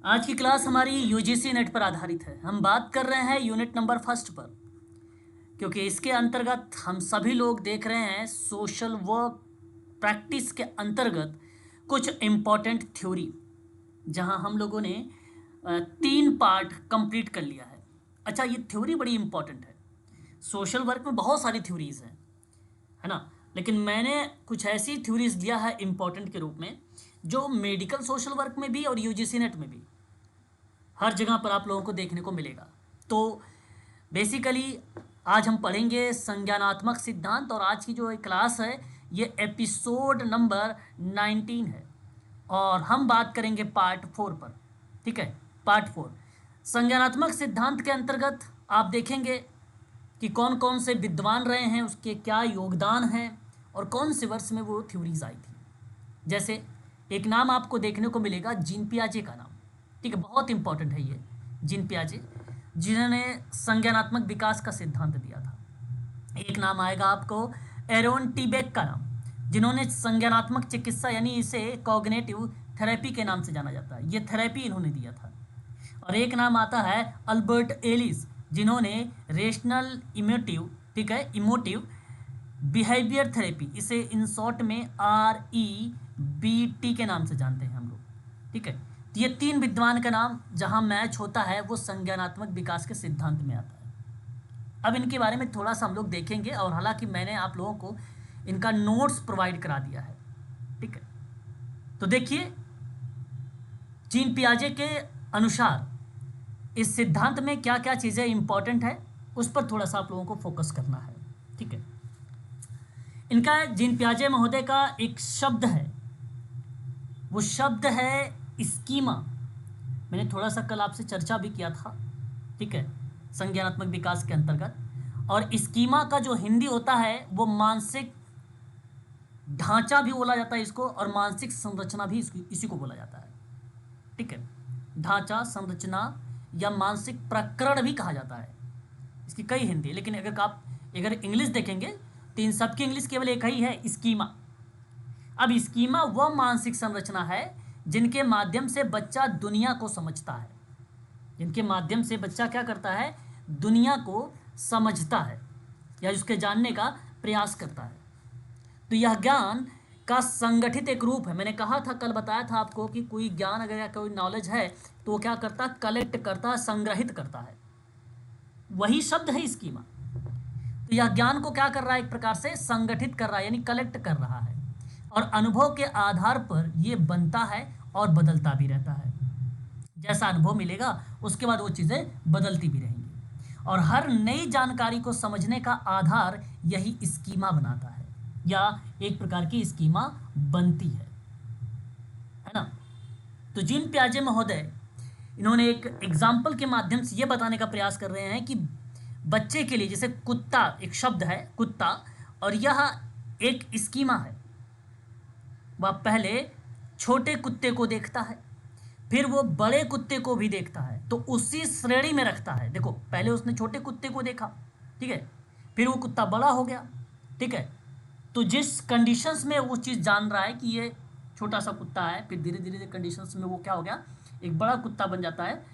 आज की क्लास हमारी यूजीसी नेट पर आधारित है। हम बात कर रहे हैं यूनिट नंबर फर्स्ट पर, क्योंकि इसके अंतर्गत हम सभी लोग देख रहे हैं सोशल वर्क प्रैक्टिस के अंतर्गत कुछ इम्पॉर्टेंट थ्योरी, जहां हम लोगों ने 3 पार्ट कंप्लीट कर लिया है। अच्छा, ये थ्योरी बड़ी इंपॉर्टेंट है। सोशल वर्क में बहुत सारी थ्योरीज हैं, है ना, लेकिन मैंने कुछ ऐसी थ्योरीज लिया है इम्पॉर्टेंट के रूप में, जो मेडिकल सोशल वर्क में भी और यूजीसी नेट में भी हर जगह पर आप लोगों को देखने को मिलेगा। तो बेसिकली आज हम पढ़ेंगे संज्ञानात्मक सिद्धांत, और आज की जो क्लास है ये एपिसोड नंबर 19 है, और हम बात करेंगे पार्ट 4 पर। ठीक है, पार्ट 4 संज्ञानात्मक सिद्धांत के अंतर्गत आप देखेंगे कि कौन कौन से विद्वान रहे हैं, उसके क्या योगदान है, और कौन से वर्ष में वो थ्योरीज आई थी। जैसे एक नाम आपको देखने को मिलेगा जीन पियाजे का नाम। ठीक है, बहुत इंपॉर्टेंट है ये जीन पियाजे, जिन्होंने संज्ञानात्मक विकास का सिद्धांत दिया था। एक नाम आएगा आपको एरोन टीबेक का नाम, जिन्होंने संज्ञानात्मक चिकित्सा यानी इसे कॉग्निटिव थेरेपी के नाम से जाना जाता है, ये थेरेपी इन्होंने दिया था। और एक नाम आता है अल्बर्ट एलिस, जिन्होंने रेशनल इमोटिव, ठीक है, इमोटिव बिहेवियर थेरेपी, इसे इन शॉर्ट में REBT के नाम से जानते हैं हम लोग। ठीक है, तो ये 3 विद्वान का नाम जहां मैच होता है वो संज्ञानात्मक विकास के सिद्धांत में आता है। अब इनके बारे में थोड़ा सा हम लोग देखेंगे, और हालांकि मैंने आप लोगों को इनका नोट्स प्रोवाइड करा दिया है। ठीक है, तो देखिए जीन पियाजे के अनुसार इस सिद्धांत में क्या क्या चीज़ें इंपॉर्टेंट है, उस पर थोड़ा सा आप लोगों को फोकस करना है। ठीक है, इनका जीन पियाजे महोदय का एक शब्द है, वो शब्द है स्कीमा। मैंने थोड़ा सा कल आपसे चर्चा भी किया था, ठीक है, संज्ञानात्मक विकास के अंतर्गत। और स्कीमा का जो हिंदी होता है वो मानसिक ढांचा भी बोला जाता है इसको, और मानसिक संरचना भी इसी को बोला जाता है। ठीक है, ढांचा, संरचना या मानसिक प्रकरण भी कहा जाता है। इसकी कई हिंदी, लेकिन अगर इंग्लिश देखेंगे तो इन सबकी इंग्लिश केवल एक ही है, स्कीमा। अब स्कीमा वह मानसिक संरचना है जिनके माध्यम से बच्चा दुनिया को समझता है, जिनके माध्यम से बच्चा क्या करता है, दुनिया को समझता है या उसके जानने का प्रयास करता है। तो यह ज्ञान का संगठित एक रूप है। मैंने कहा था, कल बताया था आपको कि कोई ज्ञान अगर या कोई नॉलेज है तो वो क्या करता है, कलेक्ट करता है, संग्रहित करता है। वही शब्द है स्कीमा। तो यह ज्ञान को क्या कर रहा है, एक प्रकार से संगठित कर रहा है, यानी कलेक्ट कर रहा है, और अनुभव के आधार पर यह बनता है और बदलता भी रहता है। जैसा अनुभव मिलेगा उसके बाद वो चीज़ें बदलती भी रहेंगी, और हर नई जानकारी को समझने का आधार यही स्कीमा बनाता है, या एक प्रकार की स्कीमा बनती है ना। तो जीन पियाजे महोदय इन्होंने एक एग्जाम्पल के माध्यम से ये बताने का प्रयास कर रहे हैं कि बच्चे के लिए, जैसे कुत्ता, एक शब्द है कुत्ता, और यह एक स्कीमा है। वह पहले छोटे कुत्ते को देखता है, फिर वो बड़े कुत्ते को भी देखता है, तो उसी श्रेणी में रखता है। देखो, पहले उसने छोटे कुत्ते को देखा, ठीक है, फिर वो कुत्ता बड़ा हो गया, ठीक है, तो जिस कंडीशंस में वो चीज़ जान रहा है कि ये छोटा सा कुत्ता है, फिर धीरे धीरे कंडीशंस में वो क्या हो गया, एक बड़ा कुत्ता बन जाता है।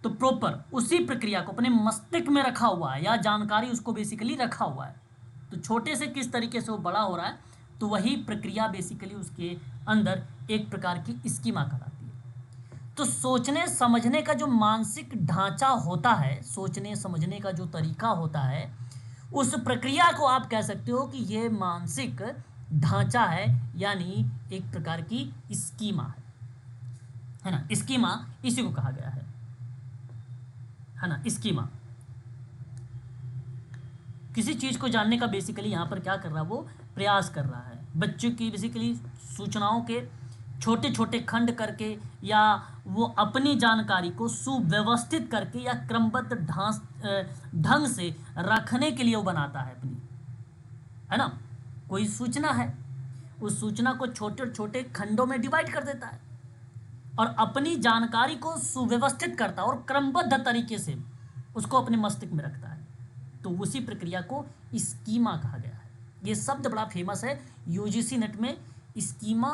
तो प्रॉपर उसी प्रक्रिया को अपने मस्तिष्क में रखा हुआ है, या जानकारी उसको बेसिकली रखा हुआ है। तो छोटे से किस तरीके से वो बड़ा हो रहा है, तो वही प्रक्रिया बेसिकली उसके अंदर एक प्रकार की स्कीमा कहलाती है। तो सोचने समझने का जो मानसिक ढांचा होता है, सोचने समझने का जो तरीका होता है, उस प्रक्रिया को आप कह सकते हो कि ये मानसिक ढांचा है, यानी एक प्रकार की स्कीमा है ना। स्कीमा इसी को कहा गया है ना। स्कीमा किसी चीज को जानने का बेसिकली यहाँ पर क्या कर रहा है, वो प्रयास कर रहा है। बच्चों की बेसिकली सूचनाओं के छोटे छोटे खंड करके, या वो अपनी जानकारी को सुव्यवस्थित करके या क्रमबद्ध ढंग से रखने के लिए वो बनाता है अपनी, है ना। कोई सूचना है, उस सूचना को छोटे छोटे खंडों में डिवाइड कर देता है, और अपनी जानकारी को सुव्यवस्थित करता है और क्रमबद्ध तरीके से उसको अपने मस्तिष्क में रखता है। तो उसी प्रक्रिया को स्कीमा कहा गया है। ये शब्द बड़ा फेमस है यूजीसी नेट में। स्कीमा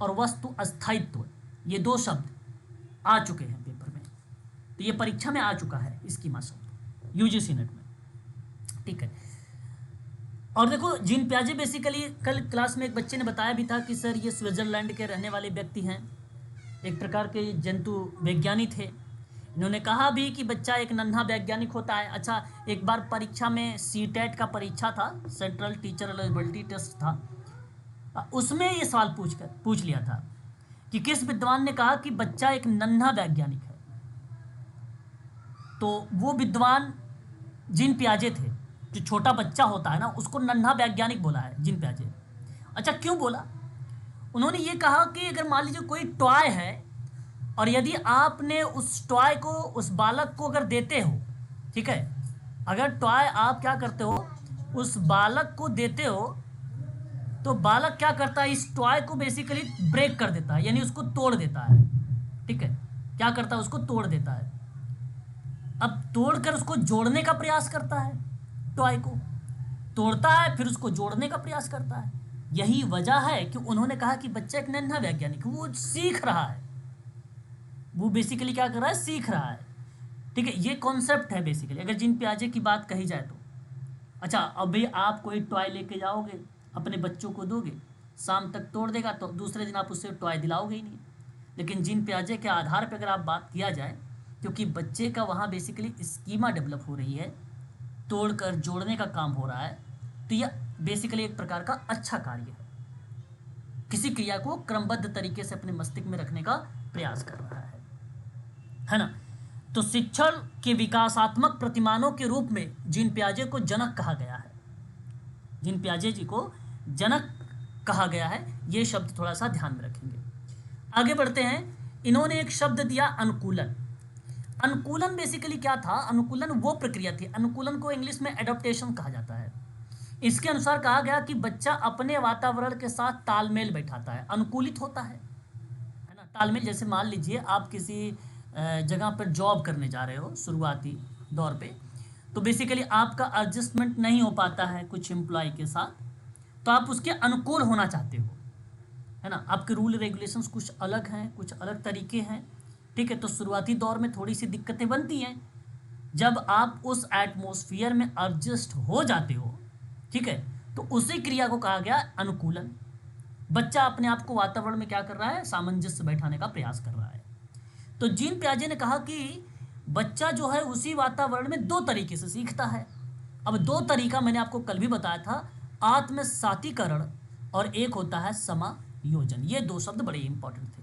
और वस्तु अस्थायित्व, ये 2 शब्द आ चुके हैं पेपर तो ये परीक्षा में आ चुका है स्कीमा शब्द यूजीसी नेट में, ठीक है। और देखो जीन पियाजे बेसिकली कल क्लास में एक बच्चे ने बताया भी था कि सर ये स्विट्जरलैंड के रहने वाले व्यक्ति हैं, एक प्रकार के जंतु विज्ञानी थे। इन्होंने कहा भी कि बच्चा एक नन्हा वैज्ञानिक होता है। अच्छा, एक बार परीक्षा में सीटेट का परीक्षा था, सेंट्रल टीचर एलिजिबिलिटी टेस्ट था, उसमें ये सवाल पूछ लिया था कि किस विद्वान ने कहा कि बच्चा एक नन्हा वैज्ञानिक है। तो वो विद्वान जीन पियाजे थे। जो छोटा बच्चा होता है ना, उसको नन्हा वैज्ञानिक बोला है जीन पियाजे। अच्छा, क्यों बोला? उन्होंने ये कहा कि अगर मान लीजिए कोई टॉय है और यदि आपने उस टॉय को उस बालक को अगर देते हो, ठीक है, अगर टॉय आप क्या करते हो, उस बालक को देते हो, तो बालक क्या करता है, इस टॉय को बेसिकली ब्रेक कर देता है, यानी उसको तोड़ देता है, ठीक है। क्या करता है, उसको तोड़ देता है। अब तोड़कर उसको जोड़ने का प्रयास करता है, टॉय को तोड़ता है फिर उसको जोड़ने का प्रयास करता है। यही वजह है कि उन्होंने कहा कि बच्चा एक नन्हा वैज्ञानिक, वो सीख रहा है, वो बेसिकली क्या कर रहा है, सीख रहा है, ठीक है। ये कॉन्सेप्ट है बेसिकली अगर जीन पियाजे की बात कही जाए तो। अच्छा, अभी आप कोई टॉय लेके जाओगे, अपने बच्चों को दोगे, शाम तक तोड़ देगा तो दूसरे दिन आप उससे टॉय दिलाओगे ही नहीं। लेकिन जीन पियाजे के आधार पर अगर आप बात किया जाए, क्योंकि बच्चे का वहाँ बेसिकली स्कीमा डेवलप हो रही है, तोड़कर जोड़ने का काम हो रहा है, तो यह बेसिकली एक प्रकार का अच्छा कार्य है। किसी क्रिया को क्रमबद्ध तरीके से अपने मस्तिष्क में रखने का प्रयास कर रहा है ना। तो शिक्षण के विकासात्मक प्रतिमानों के रूप में जीन पियाजे को जनक कहा गया है। जीन पियाजे जी को जनक कहा गया है, ये शब्द थोड़ा सा ध्यान में रखेंगे। आगे बढ़ते हैं। इन्होंने एक शब्द दिया अनुकूलन। अनुकूलन बेसिकली क्या था? अनुकूलन वो प्रक्रिया थी, अनुकूलन को इंग्लिश में एडॉप्टेशन कहा जाता है। इसके अनुसार कहा गया कि बच्चा अपने वातावरण के साथ तालमेल बैठाता है, अनुकूलित होता है ना। तालमेल, जैसे मान लीजिए आप किसी जगह पर जॉब करने जा रहे हो शुरुआती दौर पे, तो बेसिकली आपका एडजस्टमेंट नहीं हो पाता है कुछ एम्प्लॉय के साथ, तो आप उसके अनुकूल होना चाहते हो, है ना। आपके रूल रेगुलेशंस कुछ अलग हैं, कुछ अलग तरीके हैं, ठीक है। तो शुरुआती दौर में थोड़ी सी दिक्कतें बनती हैं। जब आप उस एटमॉस्फेयर में एडजस्ट हो जाते हो, ठीक है, तो उसी क्रिया को कहा गया अनुकूलन। बच्चा अपने आप को वातावरण में क्या कर रहा है, सामंजस्य बैठाने का प्रयास कर रहा है। तो जीन पियाजे ने कहा कि बच्चा जो है उसी वातावरण में दो तरीके से सीखता है। अब दो तरीका मैंने आपको कल भी बताया था, आत्मसातीकरण और एक होता है समायोजन। ये दो शब्द बड़े इंपॉर्टेंट थे,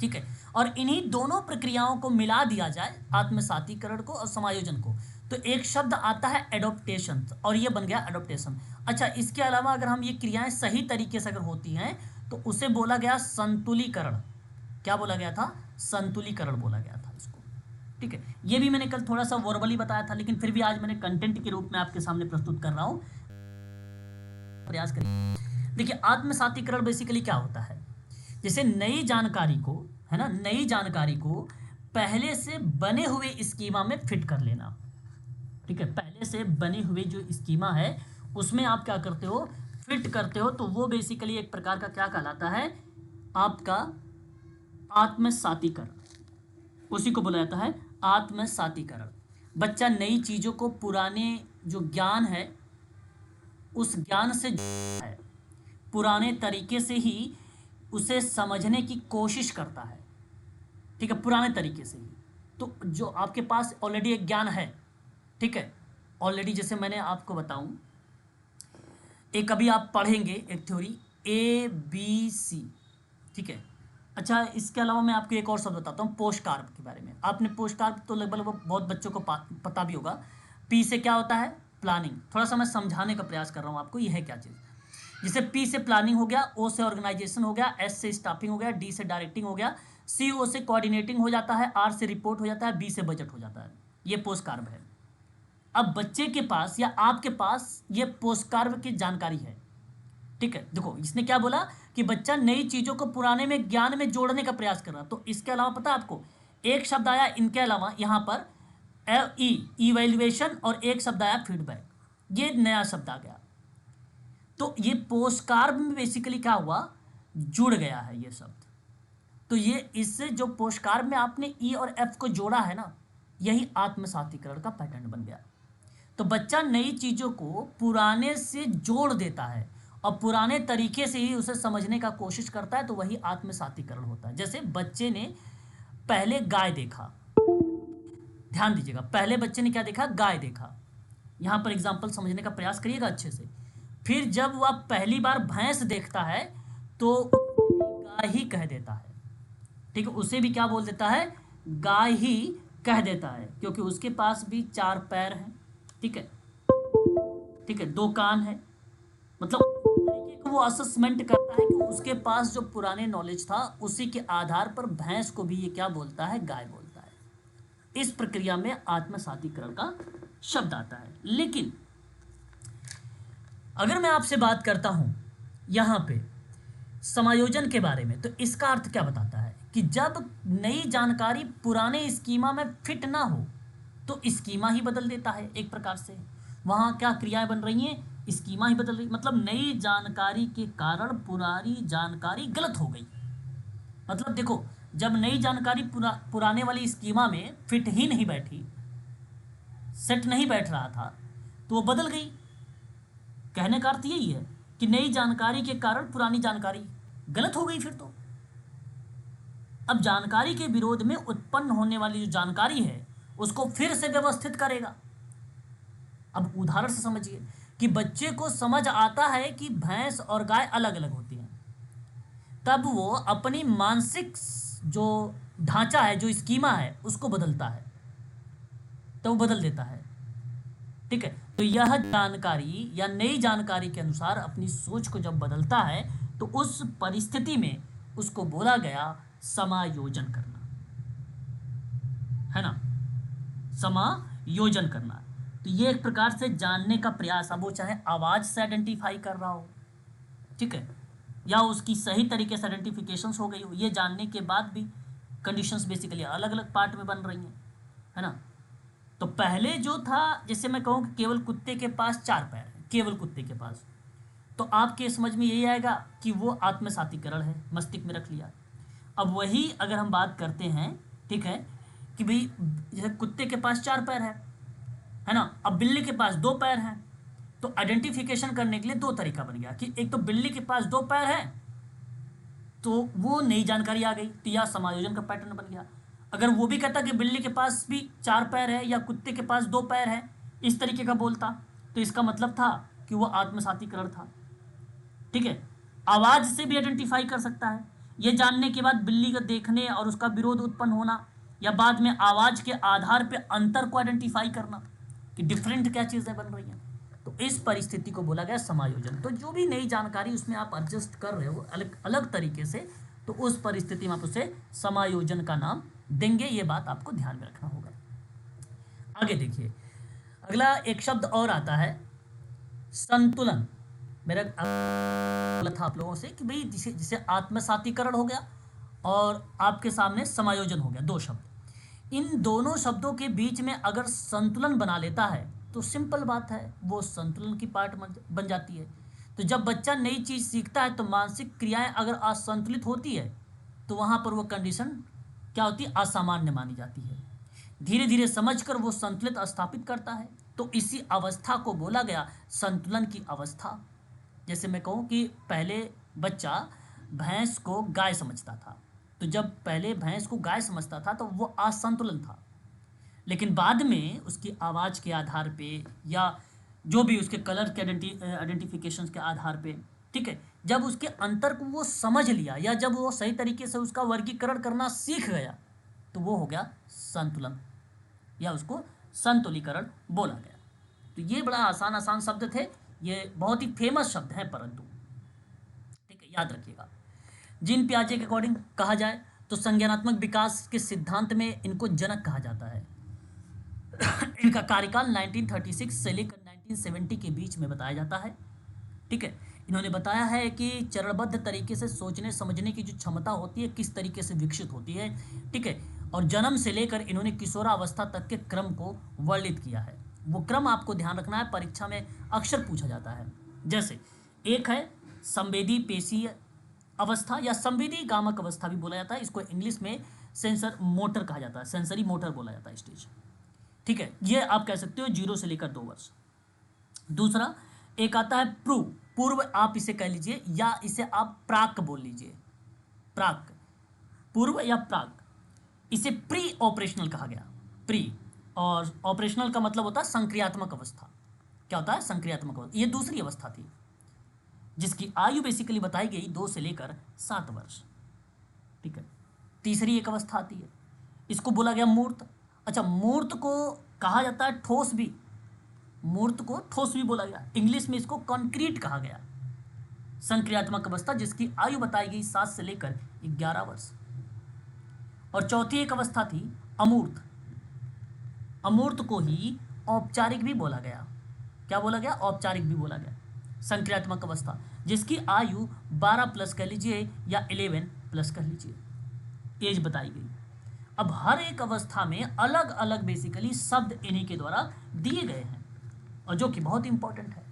ठीक है। और इन्हीं दोनों प्रक्रियाओं को मिला दिया जाए, आत्मसातीकरण को और समायोजन को, तो एक शब्द आता है एडॉप्टेशन, और ये बन गया एडॉप्टेशन। अच्छा, इसके अलावा अगर हम ये क्रियाएं सही तरीके से अगर होती हैं तो उसे बोला गया संतुलीकरण। क्या बोला गया था? संतुलीकरण बोला गया था इसको, ठीक है। ये भी मैंने कल थोड़ा सा वर्बली बताया था, लेकिन फिर भी आज मैंने कंटेंट के रूप में आपके सामने प्रस्तुत कर रहा हूं, प्रयास करिए। देखिए, आत्मसातीकरण बेसिकली क्या होता है, जैसे नई जानकारी को, है ना, नई जानकारी को पहले से बने हुए स्कीमा में फिट कर लेना, ठीक है। पहले से बने हुए जो स्कीमा है उसमें आप क्या करते हो, फिट करते हो, तो वो बेसिकली एक प्रकार का क्या कहलाता है, आपका आत्मसातीकरण। उसी को बोला जाता है आत्मसातीकरण। बच्चा नई चीज़ों को पुराने जो ज्ञान है उस ज्ञान से है, पुराने तरीके से ही उसे समझने की कोशिश करता है, ठीक है, पुराने तरीके से ही। तो जो आपके पास ऑलरेडी एक ज्ञान है, ठीक है, ऑलरेडी, जैसे मैंने आपको बताऊं, एक अभी आप पढ़ेंगे एक थ्योरी ABC, ठीक है। अच्छा, इसके अलावा मैं आपको एक और शब्द बताता हूँ, पोस्टकार्प के बारे में। आपने पोस्टकार्प तो लगभग बहुत बच्चों को पता भी होगा। P से क्या होता है? प्लानिंग। थोड़ा सा मैं समझाने का प्रयास कर रहा हूँ आपको, यह है क्या चीज़। जैसे P से प्लानिंग हो गया, O से ऑर्गेनाइजेशन हो गया, S से स्टाफिंग हो गया, D से डायरेक्टिंग हो गया, CO से कोऑर्डिनेटिंग हो जाता है, R से रिपोर्ट हो जाता है, B से बजट हो जाता है। ये पोस्टकार्प है। अब बच्चे के पास या आपके पास ये पोस्टकार्प की जानकारी है, ठीक है। देखो, इसने क्या बोला कि बच्चा नई चीज़ों को पुराने में ज्ञान में जोड़ने का प्रयास कर रहा। तो इसके अलावा पता है आपको, एक शब्द आया इनके अलावा यहाँ पर इवैल्यूएशन, और एक शब्द आया फीडबैक। ये नया शब्द आ गया। तो ये पोस्टकार्प में बेसिकली क्या हुआ, जुड़ गया है ये शब्द। तो ये इससे जो पोषकार में आपने ई और एफ को जोड़ा है ना, यही आत्मसातीकरण का पैटर्न बन गया। तो बच्चा नई चीज़ों को पुराने से जोड़ देता है और पुराने तरीके से ही उसे समझने का कोशिश करता है, तो वही आत्मसातीकरण होता है। जैसे बच्चे ने पहले गाय देखा, ध्यान दीजिएगा, पहले बच्चे ने क्या देखा? गाय देखा। यहाँ पर एग्जाम्पल समझने का प्रयास करिएगा अच्छे से। फिर जब वह पहली बार भैंस देखता है तो गाय ही कह देता है, ठीक है, उसे भी क्या बोल देता है? गाय ही कह देता है, क्योंकि उसके पास भी 4 पैर हैं, ठीक है, ठीक है, 2 कान है। मतलब तरीके को वो असेसमेंट करता है कि उसके पास जो पुराने नॉलेज था उसी के आधार पर भैंस को भी ये क्या बोलता है? गाय बोलता है। इस प्रक्रिया में आत्मसातीकरण का शब्द आता है। लेकिन अगर मैं आपसे बात करता हूं यहां पे समायोजन के बारे में, तो इसका अर्थ क्या बताता है कि जब नई जानकारी पुराने स्कीमा में फिट ना हो तो स्कीमा ही बदल देता है। एक प्रकार से वहां क्या क्रियाएं बन रही हैं? स्कीमा ही बदल रही, मतलब नई जानकारी के कारण पुरानी जानकारी गलत हो गई। मतलब देखो, जब नई जानकारी पुराने वाली स्कीमा में फिट ही नहीं बैठी, सेट नहीं बैठ रहा था, तो वो बदल गई। कहने का अर्थ यही है कि नई जानकारी के कारण पुरानी जानकारी गलत हो गई। फिर तो अब जानकारी के विरोध में उत्पन्न होने वाली जो जानकारी है उसको फिर से व्यवस्थित करेगा। अब उदाहरण से समझिए कि बच्चे को समझ आता है कि भैंस और गाय अलग अलग होती हैं, तब वो अपनी मानसिक जो ढांचा है, जो स्कीमा है, उसको बदलता है, तो वो बदल देता है, ठीक है। तो यह जानकारी या नई जानकारी के अनुसार अपनी सोच को जब बदलता है तो उस परिस्थिति में उसको बोला गया समायोजन करना, है ना, समायोजन करना। तो ये एक प्रकार से जानने का प्रयास, अब वो चाहे आवाज़ से आइडेंटिफाई कर रहा हो, ठीक है, या उसकी सही तरीके से आइडेंटिफिकेशंस हो गई हो, ये जानने के बाद भी कंडीशंस बेसिकली अलग अलग पार्ट में बन रही हैं, है ना। तो पहले जो था, जैसे मैं कहूँ कि केवल कुत्ते के पास 4 पैर हैं, केवल कुत्ते के पास, तो आपके समझ में यही आएगा कि वो आत्मसातीकरण है, मस्तिष्क में रख लिया। अब वही अगर हम बात करते हैं, ठीक है, कि भाई जैसे कुत्ते के पास 4 पैर है ना, अब बिल्ली के पास 2 पैर हैं, तो आइडेंटिफिकेशन करने के लिए 2 तरीका बन गया कि एक तो बिल्ली के पास 2 पैर है, तो वो नई जानकारी आ गई, तो यह समायोजन का पैटर्न बन गया। अगर वो भी कहता कि बिल्ली के पास भी 4 पैर है या कुत्ते के पास 2 पैर है, इस तरीके का बोलता, तो इसका मतलब था कि वो आत्मसातीकरण था, ठीक है। आवाज़ से भी आइडेंटिफाई कर सकता है, ये जानने के बाद बिल्ली का देखने और उसका विरोध उत्पन्न होना, या बाद में आवाज़ के आधार पर अंतर को आइडेंटिफाई करना कि डिफरेंट क्या चीज़ें बन रही हैं, तो इस परिस्थिति को बोला गया समायोजन। तो जो भी नई जानकारी उसमें आप एडजस्ट कर रहे हो अलग अलग तरीके से, तो उस परिस्थिति में आप उसे समायोजन का नाम देंगे। ये बात आपको ध्यान में रखना होगा। आगे देखिए, अगला एक शब्द और आता है संतुलन। मेरा था आप लोगों से कि भाई जिसे आत्मसातीकरण हो गया और आपके सामने समायोजन हो गया, 2 शब्द। इन दोनों शब्दों के बीच में अगर संतुलन बना लेता है तो सिंपल बात है, वो संतुलन की पार्ट बन जाती है। तो जब बच्चा नई चीज़ सीखता है तो मानसिक क्रियाएं अगर असंतुलित होती है तो वहाँ पर वो कंडीशन क्या होती है? असामान्य मानी जाती है। धीरे धीरे समझकर वो संतुलित स्थापित करता है, तो इसी अवस्था को बोला गया संतुलन की अवस्था। जैसे मैं कहूँ कि पहले बच्चा भैंस को गाय समझता था, तो जब पहले भैंस को गाय समझता था तो वो असंतुलन था, लेकिन बाद में उसकी आवाज़ के आधार पे या जो भी उसके कलर के आइडेंटिफिकेशन के आधार पे, ठीक है, जब उसके अंतर को वो समझ लिया या जब वो सही तरीके से उसका वर्गीकरण करना सीख गया, तो वो हो गया संतुलन, या उसको संतुलीकरण बोला गया। तो ये बड़ा आसान आसान शब्द थे, ये बहुत ही फेमस शब्द हैं, परंतु ठीक है, याद रखिएगा। जीन पियाजे के अकॉर्डिंग कहा जाए तो संज्ञानात्मक विकास के सिद्धांत में इनको जनक कहा जाता है। इनका कार्यकाल 1936 से लेकर 1970 के बीच में बताया जाता है, ठीक है। इन्होंने बताया है कि चरणबद्ध तरीके से सोचने समझने की जो क्षमता होती है किस तरीके से विकसित होती है, ठीक है, और जन्म से लेकर इन्होंने किशोरावस्था तक के क्रम को वर्णित किया है। वो क्रम आपको ध्यान रखना है, परीक्षा में अक्सर पूछा जाता है। जैसे एक है संवेदी पेशीय अवस्था या संवेदी गामक अवस्था भी बोला जाता है। इसको इंग्लिश में सेंसर मोटर कहा जाता है, सेंसरी मोटर बोला जाता है स्टेज। ठीक है, ये आप कह सकते हो 0 से लेकर 2 वर्ष। दूसरा एक आता है पूर्व, आप इसे कह लीजिए या इसे आप प्राक बोल लीजिए, प्राक, पूर्व या प्राक। इसे प्री ऑपरेशनल कहा गया, प्री, और ऑपरेशनल का मतलब होता है संक्रियात्मक अवस्था। क्या होता है? संक्रियात्मक अवस्था। ये दूसरी अवस्था थी जिसकी आयु बेसिकली बताई गई 2 से लेकर 7 वर्ष। ठीक है, तीसरी एक अवस्था आती है, इसको बोला गया मूर्त। अच्छा, मूर्त को कहा जाता है ठोस भी, मूर्त को ठोस भी बोला गया, इंग्लिश में इसको कॉन्क्रीट कहा गया। संक्रियात्मक अवस्था जिसकी आयु बताई गई 7 से लेकर 11 वर्ष। और चौथी एक अवस्था थी अमूर्त, अमूर्त को ही औपचारिक भी बोला गया। क्या बोला गया? औपचारिक भी बोला गया। संक्रियात्मक अवस्था जिसकी आयु 12 प्लस कह लीजिए या 11 प्लस कह लीजिए, एज बताई गई। अब हर एक अवस्था में अलग अलग बेसिकली शब्द इन्हीं के द्वारा दिए गए हैं और जो कि बहुत इंपॉर्टेंट है।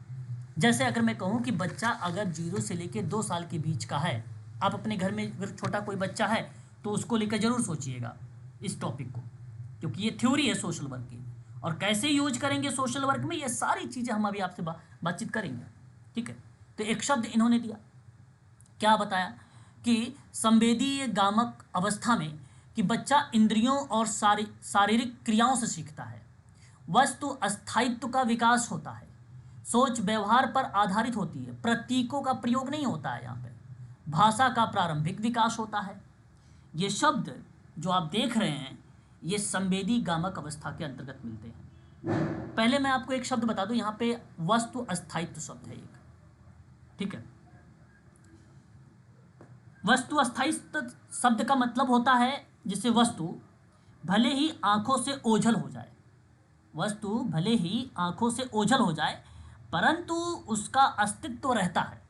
जैसे अगर मैं कहूँ कि बच्चा अगर 0 से लेकर 2 साल के बीच का है, आप अपने घर में अगर छोटा कोई बच्चा है तो उसको लेकर जरूर सोचिएगा इस टॉपिक को, क्योंकि ये थ्योरी है सोशल वर्क की, और कैसे यूज करेंगे सोशल वर्क में ये सारी चीज़ें हम अभी आपसे बातचीत करेंगे। ठीक है, तो एक शब्द इन्होंने दिया, क्या बताया कि संवेदीय गामक अवस्था में कि बच्चा इंद्रियों और शारीरिक क्रियाओं से सीखता है, वस्तु अस्थायित्व का विकास होता है, सोच व्यवहार पर आधारित होती है, प्रतीकों का प्रयोग नहीं होता है यहाँ पे, भाषा का प्रारंभिक विकास होता है। ये शब्द जो आप देख रहे हैं ये संवेदी गामक अवस्था के अंतर्गत मिलते हैं। पहले मैं आपको एक शब्द बता दूं, यहाँ पे वस्तु अस्थायित्व शब्द है एक। ठीक है, वस्तु अस्थायित्व शब्द का मतलब होता है जिसे वस्तु भले ही आंखों से ओझल हो जाए, वस्तु भले ही आंखों से ओझल हो जाए परंतु उसका अस्तित्व रहता है।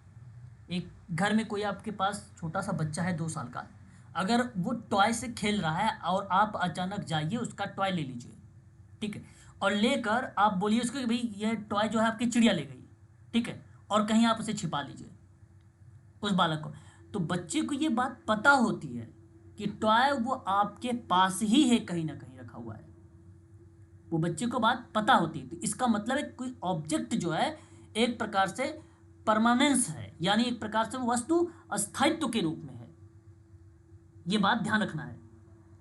एक घर में कोई आपके पास छोटा सा बच्चा है 2 साल का, अगर वो टॉय से खेल रहा है और आप अचानक जाइए उसका टॉय ले लीजिए, ठीक है, और लेकर आप बोलिए उसको कि भाई ये टॉय जो है आपकी चिड़िया ले गई, ठीक है, और कहीं आप उसे छिपा लीजिए उस बालक को, तो बच्चे को ये बात पता होती है कि टॉय वो आपके पास ही है, कहीं ना कहीं रखा हुआ है, वो बच्चे को बात पता होती है। तो इसका मतलब है कोई ऑब्जेक्ट जो है एक प्रकार से परमानेंस है, यानी एक प्रकार से वो वस्तु अस्थायित्व के रूप में है, ये बात ध्यान रखना है।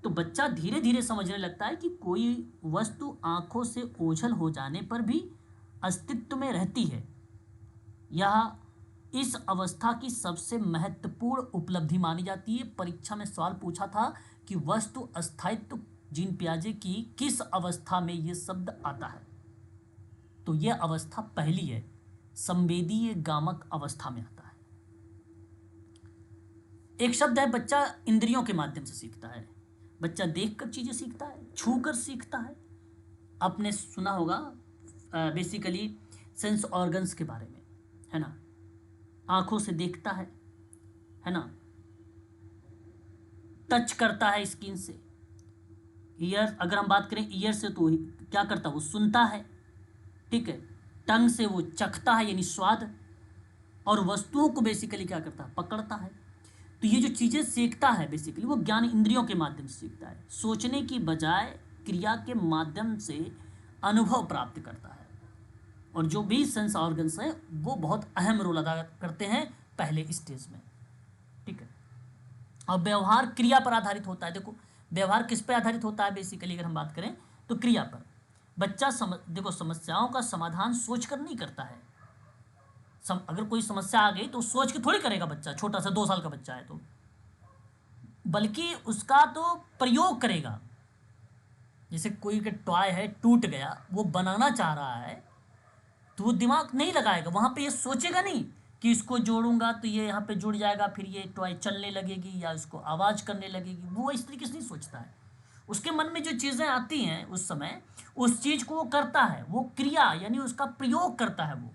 तो बच्चा धीरे धीरे समझने लगता है कि कोई वस्तु आंखों से ओझल हो जाने पर भी अस्तित्व में रहती है। यह इस अवस्था की सबसे महत्वपूर्ण उपलब्धि मानी जाती है। परीक्षा में सवाल पूछा था कि वस्तु अस्थायित्व जीन पियाजे की किस अवस्था में यह शब्द आता है, तो यह अवस्था पहली है, संवेदीय गामक अवस्था में आता है। एक शब्द है बच्चा इंद्रियों के माध्यम से सीखता है, बच्चा देखकर चीजें सीखता है, छूकर सीखता है। आपने सुना होगा बेसिकली सेंस ऑर्गन्स के बारे में, है ना, आंखों से देखता है ना, टच करता है स्किन से, ईयर अगर हम बात करें ईयर से तो क्या करता है वो सुनता है, ठीक है, टंग से वो चखता है यानी स्वाद, और वस्तुओं को बेसिकली क्या करता है पकड़ता है। तो ये जो चीज़ें सीखता है बेसिकली वो ज्ञान इंद्रियों के माध्यम से सीखता है, सोचने की बजाय क्रिया के माध्यम से अनुभव प्राप्त करता है। और जो भी सेंस ऑर्गन्स हैं वो बहुत अहम रोल अदा करते हैं पहले स्टेज में, ठीक है। और व्यवहार क्रिया पर आधारित होता है। देखो व्यवहार किस पर आधारित होता है बेसिकली अगर हम बात करें तो क्रिया पर। बच्चा देखो समस्याओं का समाधान सोच कर नहीं करता है। अगर कोई समस्या आ गई तो सोच के थोड़ी करेगा बच्चा, छोटा सा 2 साल का बच्चा है तो, बल्कि उसका तो प्रयोग करेगा। जैसे कोई का टॉय है टूट गया, वो बनाना चाह रहा है तो वो दिमाग नहीं लगाएगा, वहाँ पे ये सोचेगा नहीं कि इसको जोड़ूंगा तो ये यहाँ पे जुड़ जाएगा, फिर ये टॉय चलने लगेगी या इसको आवाज़ करने लगेगी, वो इस तरीके से नहीं सोचता है। उसके मन में जो चीज़ें आती हैं उस समय उस चीज़ को वो करता है, वो क्रिया यानी उसका प्रयोग करता है, वो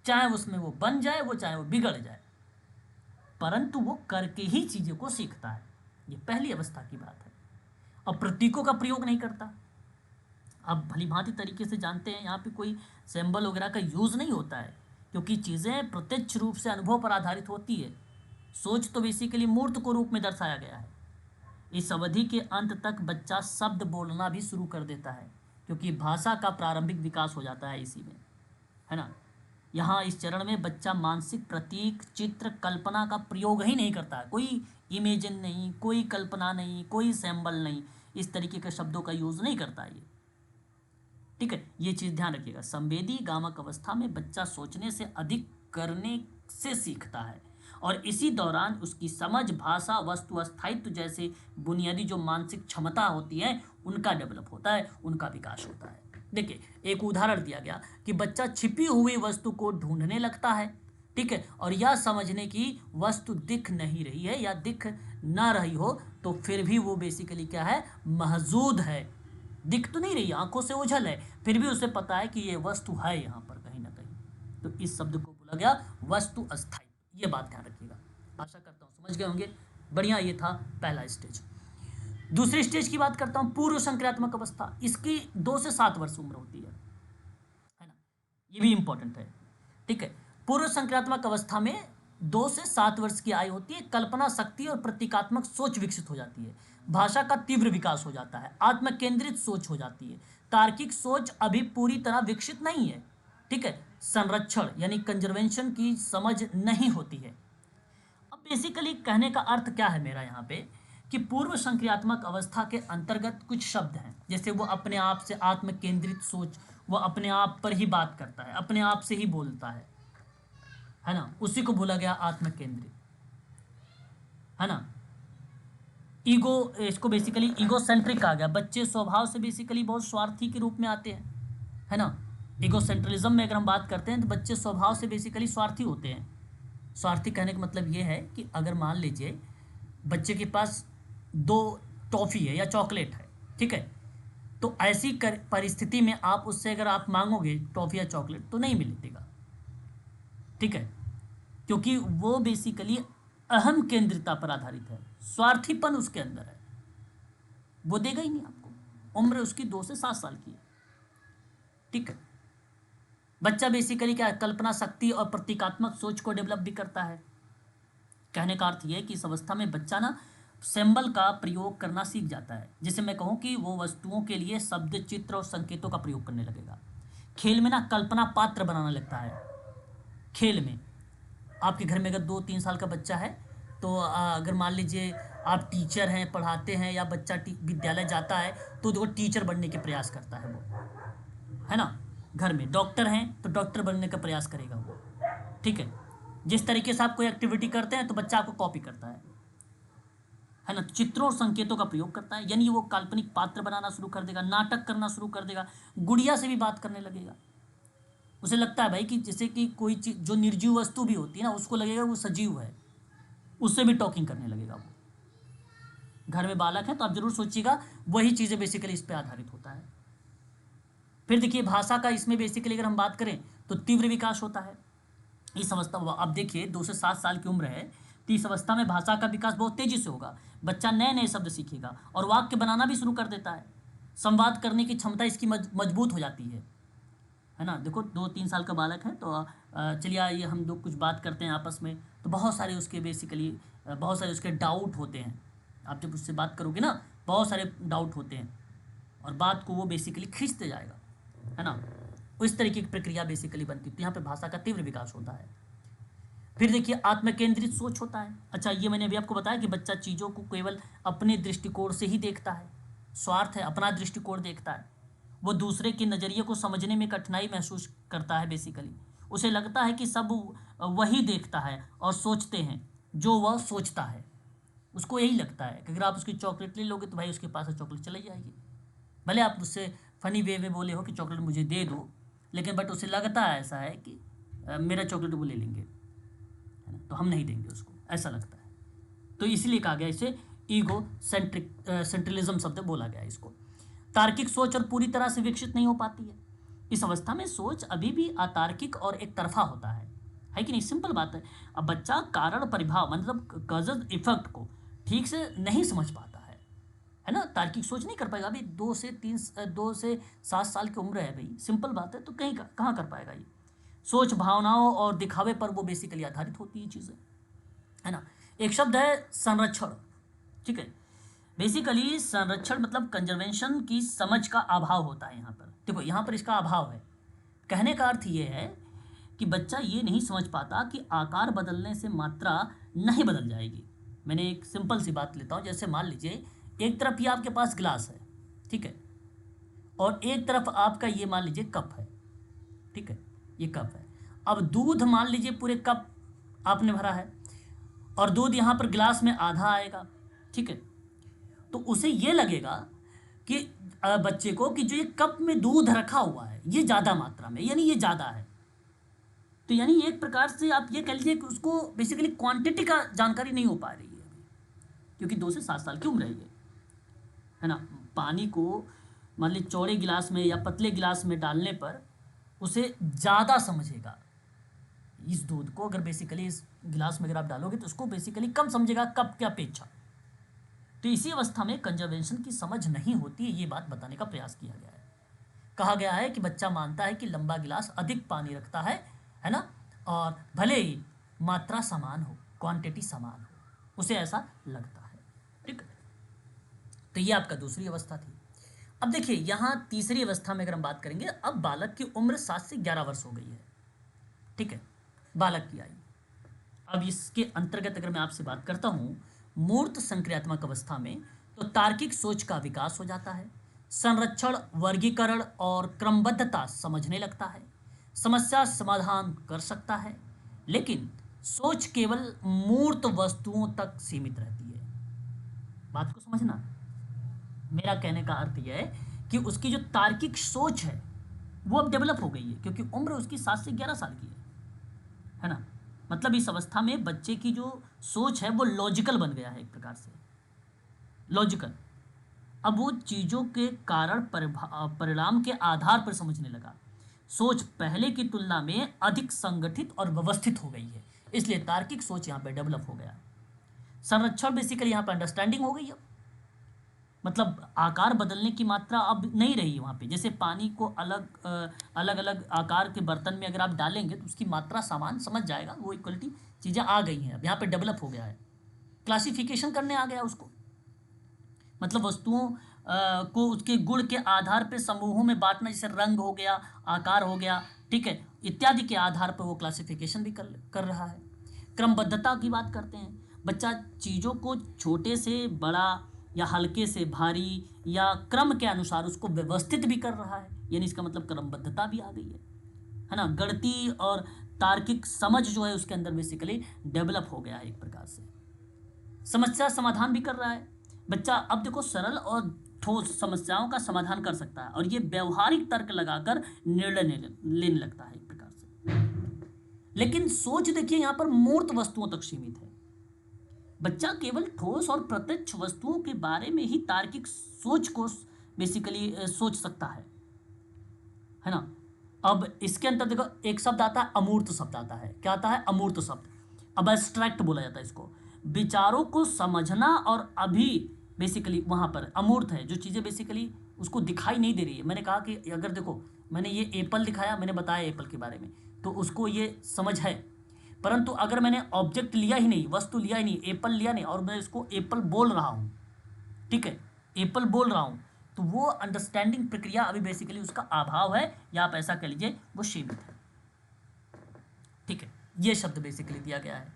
चाहे उसमें वो बन जाए वो चाहे वो बिगड़ जाए, परंतु वो करके ही चीज़ों को सीखता है। ये पहली अवस्था की बात है। अब प्रतीकों का प्रयोग नहीं करता। अब भली भांति तरीके से जानते हैं यहाँ पे कोई सिंबल वगैरह का यूज़ नहीं होता है, क्योंकि चीज़ें प्रत्यक्ष रूप से अनुभव पर आधारित होती है। सोच तो बेसिकली मूर्त को रूप में दर्शाया गया है। इस अवधि के अंत तक बच्चा शब्द बोलना भी शुरू कर देता है, क्योंकि भाषा का प्रारंभिक विकास हो जाता है इसी में, है ना। यहाँ इस चरण में बच्चा मानसिक प्रतीक, चित्र, कल्पना का प्रयोग ही नहीं करता है। कोई इमेजिन नहीं, कोई कल्पना नहीं, कोई सैम्बल नहीं, इस तरीके के शब्दों का यूज़ नहीं करता है ये। ठीक है, ये चीज़ ध्यान रखिएगा। संवेदी गामक अवस्था में बच्चा सोचने से अधिक करने से सीखता है, और इसी दौरान उसकी समझ, भाषा, वस्तु स्थायित्व जैसे बुनियादी जो मानसिक क्षमता होती है उनका डेवलप होता है, उनका विकास होता है। देखिए, एक उदाहरण दिया गया कि बच्चा छिपी हुई वस्तु को ढूंढने लगता है, ठीक है, और यह समझने की वस्तु दिख नहीं रही है या दिख ना रही हो तो फिर भी वो बेसिकली क्या है, महजूद है। दिख तो नहीं रही, आंखों से ओझल है, फिर भी उसे पता है कि ये वस्तु है यहाँ पर कहीं ना कहीं। तो इस शब्द को बोला गया वस्तु अस्थायी। ये बात ध्यान रखिएगा। आशा करता हूँ समझ गए होंगे। बढ़िया, ये था पहला स्टेज। दूसरे स्टेज की बात करता हूँ, पूर्व संक्रियात्मक अवस्था। इसकी 2 से 7 वर्ष उम्र होती है ना। ये भी इंपॉर्टेंट है, ठीक है। पूर्व संक्रियात्मक अवस्था में 2 से 7 वर्ष की आयु होती है। कल्पना शक्ति और प्रतीकात्मक सोच विकसित हो जाती है, भाषा का तीव्र विकास हो जाता है, आत्म केंद्रित सोच हो जाती है। तार्किक सोच अभी पूरी तरह विकसित नहीं है, ठीक है। संरक्षण यानी कंजर्वेशन की समझ नहीं होती है। अब बेसिकली कहने का अर्थ क्या है मेरा यहाँ पे, कि पूर्व संक्रियात्मक अवस्था के अंतर्गत कुछ शब्द हैं, जैसे वो अपने आप से आत्म केंद्रित सोच, वो अपने आप पर ही बात करता है, अपने आप से ही बोलता है ना, उसी को बोला गया आत्म केंद्रित, है ना। ईगो, इसको बेसिकली ईगो सेंट्रिक कहा गया। बच्चे स्वभाव से बेसिकली बहुत स्वार्थी के रूप में आते हैं, है ना। ईगो सेंट्रलिज्म में अगर हम बात करते हैं तो बच्चे स्वभाव से बेसिकली स्वार्थी होते हैं। स्वार्थी कहने का मतलब ये है कि अगर मान लीजिए बच्चे के पास 2 टॉफ़ी है या चॉकलेट है, ठीक है, तो ऐसी परिस्थिति में आप उससे अगर आप मांगोगे टॉफ़ी या चॉकलेट तो नहीं मिलेगा, ठीक है, क्योंकि वो बेसिकली अहम केंद्रिता पर आधारित है, स्वार्थीपन उसके अंदर है, वो देगा ही नहीं आपको। उम्र उसकी 2 से 7 साल की है, ठीक है। बच्चा बेसिकली क्या है, कल्पना शक्ति और प्रतीकात्मक सोच को डेवलप भी करता है। कहने का अर्थ ये है कि इस अवस्था में बच्चा ना सिंबल का प्रयोग करना सीख जाता है, जिसे मैं कहूँ कि वो वस्तुओं के लिए शब्द, चित्र और संकेतों का प्रयोग करने लगेगा। खेल में ना कल्पना पात्र बनाने लगता है। खेल में आपके घर में अगर 2-3 साल का बच्चा है तो अगर मान लीजिए आप टीचर हैं, पढ़ाते हैं, या बच्चा विद्यालय जाता है तो वो टीचर बनने के प्रयास करता है, वो, है ना। घर में डॉक्टर हैं तो डॉक्टर बनने का प्रयास करेगा वो, ठीक है। जिस तरीके से आप कोई एक्टिविटी करते हैं तो बच्चा आपको कॉपी करता है ना। चित्रों और संकेतों का प्रयोग करता है, यानी वो काल्पनिक पात्र बनाना शुरू कर देगा, नाटक करना शुरू कर देगा, गुड़िया से भी बात करने लगेगा। उसे लगता है भाई कि जैसे कि कोई चीज़ जो निर्जीव वस्तु भी होती है ना, उसको लगेगा वो सजीव है, उससे भी टॉकिंग करने लगेगा वो। घर में बालक है तो आप जरूर सोचिएगा, वही चीज़ें बेसिकली इस पर आधारित होता है। फिर देखिए भाषा का, इसमें बेसिकली अगर हम बात करें तो तीव्र विकास होता है इस अवस्था। अब देखिए 2 से 7 साल की उम्र है तो इस अवस्था में भाषा का विकास बहुत तेजी से होगा। बच्चा नए नए शब्द सीखेगा और वाक्य बनाना भी शुरू कर देता है। संवाद करने की क्षमता इसकी मजबूत हो जाती है ना। देखो 2-3 साल का बालक है तो चलिए आइए हम लोग कुछ बात करते हैं आपस में, तो बहुत सारे उसके बेसिकली बहुत सारे उसके डाउट होते हैं। आप जब उससे बात करोगे ना, बहुत सारे डाउट होते हैं और बात को वो बेसिकली खींचते जाएगा, है ना। इस तरीके की प्रक्रिया बेसिकली बनती है। तो यहाँ पे भाषा का तीव्र विकास होता है। फिर देखिए आत्म केंद्रित सोच होता है। अच्छा, ये मैंने अभी आपको बताया कि बच्चा चीज़ों को केवल अपने दृष्टिकोण से ही देखता है, स्वार्थ है, अपना दृष्टिकोण देखता है। वो दूसरे के नज़रिए को समझने में कठिनाई महसूस करता है। बेसिकली उसे लगता है कि सब वही देखता है और सोचते हैं जो वह सोचता है। उसको यही लगता है कि अगर आप उसकी चॉकलेट ले लोगे तो भाई उसके पास से चॉकलेट चली जाएगी, भले आप उससे फनी वे में बोले हो कि चॉकलेट मुझे दे दो, लेकिन बट उसे लगता है ऐसा है कि मेरा चॉकलेट वो ले लेंगे, है ना, तो हम नहीं देंगे उसको, ऐसा लगता है। तो इसलिए कहा गया इसे ईगो सेंट्रलिज्म शब्द बोला गया इसको। तार्किक सोच और पूरी तरह से विकसित नहीं हो पाती है। इस अवस्था में सोच अभी भी अतार्किक और एक तरफा होता है कि नहीं। सिंपल बात है। अब बच्चा कारण परिभाव मतलब कॉज इफेक्ट को ठीक से नहीं समझ पाता है ना। तार्किक सोच नहीं कर पाएगा। अभी 2 से 7 साल की उम्र है भाई, सिंपल बात है। तो कहाँ कर पाएगा ये। सोच भावनाओं और दिखावे पर वो बेसिकली आधारित होती है चीज़ें, है ना। एक शब्द है संरक्षण, ठीक है। बेसिकली संरक्षण मतलब कंजर्वेशन की समझ का अभाव होता है यहाँ पर। देखो यहाँ पर इसका अभाव है। कहने का अर्थ ये है कि बच्चा ये नहीं समझ पाता कि आकार बदलने से मात्रा नहीं बदल जाएगी। मैंने एक सिंपल सी बात लेता हूँ, जैसे मान लीजिए एक तरफ ये आपके पास गिलास है, ठीक है, और एक तरफ आपका ये मान लीजिए कप है, ठीक है, ये कप है। अब दूध मान लीजिए पूरे कप आपने भरा है और दूध यहाँ पर गिलास में आधा आएगा, ठीक है। तो उसे ये लगेगा कि बच्चे को कि जो ये कप में दूध रखा हुआ है ये ज़्यादा मात्रा में, यानी ये ज़्यादा है। तो यानी एक प्रकार से आप ये कह लीजिए कि उसको बेसिकली क्वांटिटी का जानकारी नहीं हो पा रही है अभी, क्योंकि 2 से 7 साल की उम्र है ना। पानी को मान लीजिए चौड़े गिलास में या पतले गिलास में डालने पर उसे ज़्यादा समझेगा। इस दूध को अगर बेसिकली इस गिलास में अगर आप डालोगे तो उसको बेसिकली कम समझेगा कप की अपेक्षा। तो इसी अवस्था में कंजर्वेशन की समझ नहीं होती है, ये बात बताने का प्रयास किया गया है। कहा गया है कि बच्चा मानता है कि लंबा गिलास अधिक पानी रखता है ना, और भले ही मात्रा समान हो, क्वांटिटी समान हो, उसे ऐसा लगता है, ठीक है। तो ये आपका दूसरी अवस्था थी। अब देखिए यहाँ तीसरी अवस्था में अगर हम बात करेंगे, अब बालक की उम्र 7 से 11 वर्ष हो गई है, ठीक है, बालक की आयु। अब इसके अंतर्गत अगर मैं आपसे बात करता हूँ, मूर्त संक्रियात्मक अवस्था में तो तार्किक सोच का विकास हो जाता है, संरक्षण, वर्गीकरण और क्रमबद्धता समझने लगता है, समस्या समाधान कर सकता है, लेकिन सोच केवल मूर्त वस्तुओं तक सीमित रहती है। बात को समझना, मेरा कहने का अर्थ यह है कि उसकी जो तार्किक सोच है वो अब डेवलप हो गई है, क्योंकि उम्र उसकी 7 से 11 साल की है ना। मतलब इस अवस्था में बच्चे की जो सोच है वो लॉजिकल बन गया है, एक प्रकार से लॉजिकल। अब वो चीज़ों के कारण परिणाम के आधार पर समझने लगा। सोच पहले की तुलना में अधिक संगठित और व्यवस्थित हो गई है, इसलिए तार्किक सोच यहाँ पे डेवलप हो गया। संरक्षण बेसिकली यहाँ पे अंडरस्टैंडिंग हो गई है, मतलब आकार बदलने की मात्रा अब नहीं रही वहाँ पे। जैसे पानी को अलग अलग आकार के बर्तन में अगर आप डालेंगे तो उसकी मात्रा समान समझ जाएगा, वो इक्वलिटी चीज़ें आ गई हैं, अब यहाँ पे डेवलप हो गया है। क्लासिफिकेशन करने आ गया उसको, मतलब वस्तुओं को उसके गुण के आधार पे समूहों में बांटना, जैसे रंग हो गया, आकार हो गया, ठीक है, इत्यादि के आधार पर वो क्लासिफिकेशन भी कर रहा है। क्रमबद्धता की बात करते हैं, बच्चा चीज़ों को छोटे से बड़ा या हल्के से भारी या क्रम के अनुसार उसको व्यवस्थित भी कर रहा है, यानी इसका मतलब क्रमबद्धता भी आ गई है ना। गणितीय और तार्किक समझ जो है उसके अंदर बेसिकली डेवलप हो गया है, एक प्रकार से समस्या समाधान भी कर रहा है बच्चा। अब देखो सरल और ठोस समस्याओं का समाधान कर सकता है और ये व्यवहारिक तर्क लगाकर निर्णय लेने लगता है, एक प्रकार से। लेकिन सोच देखिए यहाँ पर मूर्त वस्तुओं तक सीमित है। बच्चा केवल ठोस और प्रत्यक्ष वस्तुओं के बारे में ही तार्किक सोच को बेसिकली सोच सकता है ना। अब इसके अंदर देखो एक शब्द आता है अमूर्त शब्द आता है। क्या आता है? अमूर्त शब्द। अब एब्स्ट्रैक्ट बोला जाता है इसको। विचारों को समझना और अभी बेसिकली वहाँ पर अमूर्त है, जो चीज़ें बेसिकली उसको दिखाई नहीं दे रही है। मैंने कहा कि अगर देखो मैंने ये एप्पल दिखाया, मैंने बताया एप्पल के बारे में, तो उसको ये समझ है, परंतु अगर मैंने ऑब्जेक्ट लिया ही नहीं, वस्तु लिया ही नहीं, एप्पल लिया नहीं और मैं इसको एप्पल बोल रहा हूँ, ठीक है, एप्पल बोल रहा हूँ, तो वो अंडरस्टैंडिंग प्रक्रिया अभी बेसिकली उसका अभाव है, या आप ऐसा कह लीजिए वो सीमित है, ठीक है। ये शब्द बेसिकली दिया गया है।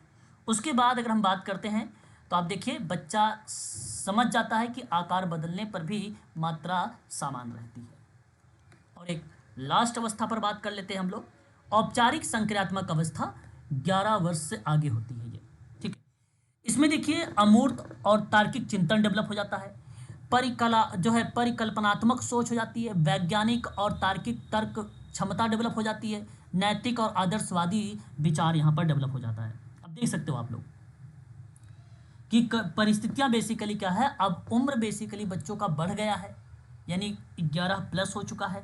उसके बाद अगर हम बात करते हैं तो आप देखिए बच्चा समझ जाता है कि आकार बदलने पर भी मात्रा समान रहती है। और एक लास्ट अवस्था पर बात कर लेते हैं हम लोग, औपचारिक संक्रियात्मक अवस्था 11 वर्ष से आगे होती है ये, ठीक है। इसमें देखिए अमूर्त और तार्किक चिंतन डेवलप हो जाता है, परिकला जो है परिकल्पनात्मक सोच हो जाती है, वैज्ञानिक और तार्किक तर्क क्षमता डेवलप हो जाती है, नैतिक और आदर्शवादी विचार यहाँ पर डेवलप हो जाता है। अब देख सकते हो आप लोग कि परिस्थितियाँ बेसिकली क्या है, अब उम्र बेसिकली बच्चों का बढ़ गया है, यानी 11 प्लस हो चुका है।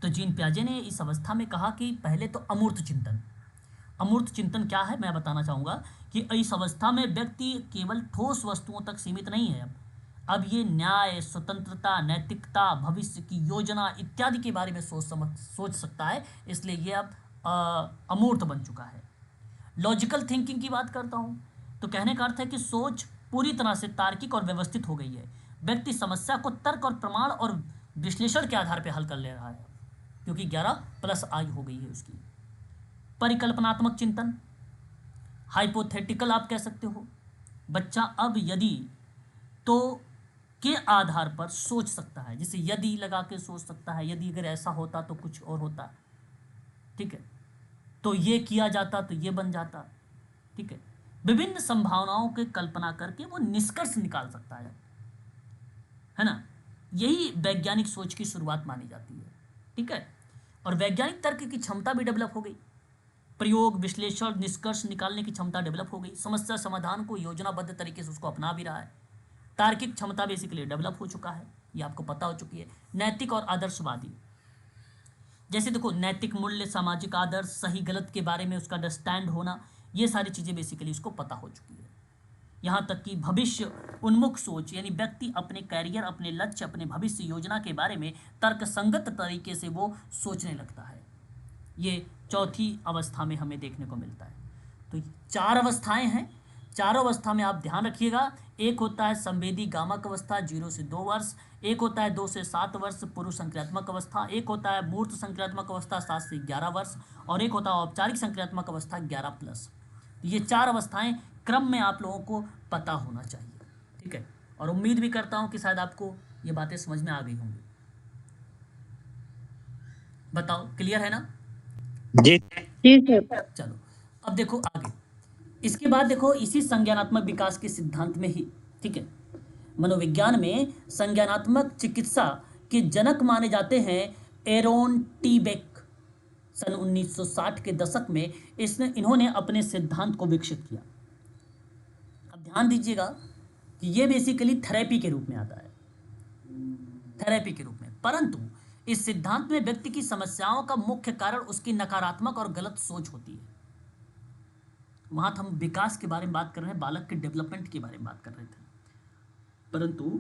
तो जीन पियाजे ने इस अवस्था में कहा कि पहले तो अमूर्त चिंतन। अमूर्त चिंतन क्या है मैं बताना चाहूँगा कि इस अवस्था में व्यक्ति केवल ठोस वस्तुओं तक सीमित नहीं है। अब ये न्याय, स्वतंत्रता, नैतिकता, भविष्य की योजना इत्यादि के बारे में सोच सकता है, इसलिए ये अब अमूर्त बन चुका है। लॉजिकल थिंकिंग की बात करता हूँ, तो कहने का अर्थ है कि सोच पूरी तरह से तार्किक और व्यवस्थित हो गई है। व्यक्ति समस्या को तर्क और प्रमाण और विश्लेषण के आधार पर हल कर ले रहा है, क्योंकि 11+ आयु हो गई है उसकी। परिकल्पनात्मक चिंतन, हाइपोथेटिकल आप कह सकते हो। बच्चा अब यदि तो के आधार पर सोच सकता है, जैसे यदि लगा के सोच सकता है, यदि अगर ऐसा होता तो कुछ और होता, ठीक है, तो ये किया जाता तो ये बन जाता, ठीक है। विभिन्न संभावनाओं की कल्पना करके वो निष्कर्ष निकाल सकता है ना। यही वैज्ञानिक सोच की शुरुआत मानी जाती है, ठीक है। और वैज्ञानिक तर्क की क्षमता भी डेवलप हो गई। प्रयोग, विश्लेषण, निष्कर्ष निकालने की क्षमता डेवलप हो गई। समस्या समाधान को योजनाबद्ध तरीके से उसको अपना भी रहा है। तार्किक क्षमता बेसिकली डेवलप हो चुका है, ये आपको पता हो चुकी है। नैतिक और आदर्शवादी, जैसे देखो नैतिक मूल्य, सामाजिक आदर्श, सही गलत के बारे में उसका अंडरस्टैंड होना, ये सारी चीज़ें बेसिकली उसको पता हो चुकी है। यहाँ तक कि भविष्य उन्मुख सोच, यानी व्यक्ति अपने कैरियर, अपने लक्ष्य, अपने भविष्य योजना के बारे में तर्कसंगत तरीके से वो सोचने लगता है। ये चौथी अवस्था में हमें देखने को मिलता है। तो 4 अवस्थाएं हैं। चारों अवस्था में आप ध्यान रखिएगा। एक होता है संवेदी गामक अवस्था 0 से 2 वर्ष, एक होता है 2 से 7 वर्ष पूर्व संक्रियात्मक अवस्था, एक होता है मूर्त संक्रियात्मक अवस्था 7 से 11 वर्ष, और एक होता है औपचारिक संक्रियात्मक अवस्था 11+। ये 4 अवस्थाएं क्रम में आप लोगों को पता होना चाहिए, ठीक है। और उम्मीद भी करता हूँ कि शायद आपको ये बातें समझ में आ गई होंगी। बताओ, क्लियर है ना? जी सर। चलो अब देखो आगे। इसके बाद देखो इसी संज्ञानात्मक विकास के सिद्धांत में ही, ठीक है, मनोविज्ञान में संज्ञानात्मक चिकित्सा के जनक माने जाते हैं एरोन टी बेक। सन 1960 के दशक में इन्होंने अपने सिद्धांत को विकसित किया। अब ध्यान दीजिएगा कि ये बेसिकली थेरेपी के रूप में आता है, थेरेपी के रूप में। परंतु इस सिद्धांत में व्यक्ति की समस्याओं का मुख्य कारण उसकी नकारात्मक और गलत सोच होती है। वहां हम विकास के बारे में बात कर रहे हैं, बालक के डेवलपमेंट के बारे में बात कर रहे थे। परंतु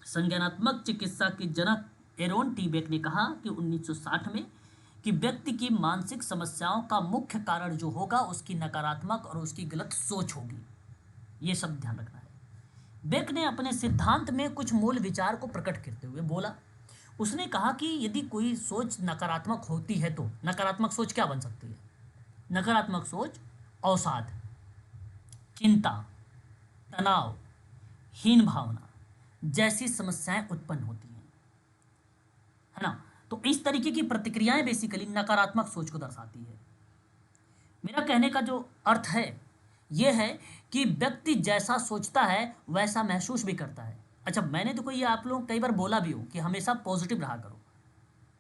संज्ञानात्मक चिकित्सा के जनक एरोन टी बेक ने कहा कि 1960 में कि व्यक्ति की मानसिक समस्याओं का मुख्य कारण जो होगा उसकी नकारात्मक और उसकी गलत सोच होगी। ये सब ध्यान रखना है। बेक ने अपने सिद्धांत में कुछ मूल विचार को प्रकट करते हुए बोला, उसने कहा कि यदि कोई सोच नकारात्मक होती है तो नकारात्मक सोच क्या बन सकती है? नकारात्मक सोच अवसाद, चिंता, तनाव, हीन भावना जैसी समस्याएं उत्पन्न होती हैं, है ना। तो इस तरीके की प्रतिक्रियाएं बेसिकली नकारात्मक सोच को दर्शाती है। मेरा कहने का जो अर्थ है यह है कि व्यक्ति जैसा सोचता है वैसा महसूस भी करता है। अच्छा, मैंने तो कोई आप लोग कई बार बोला भी हो कि हमेशा पॉजिटिव रहा करो,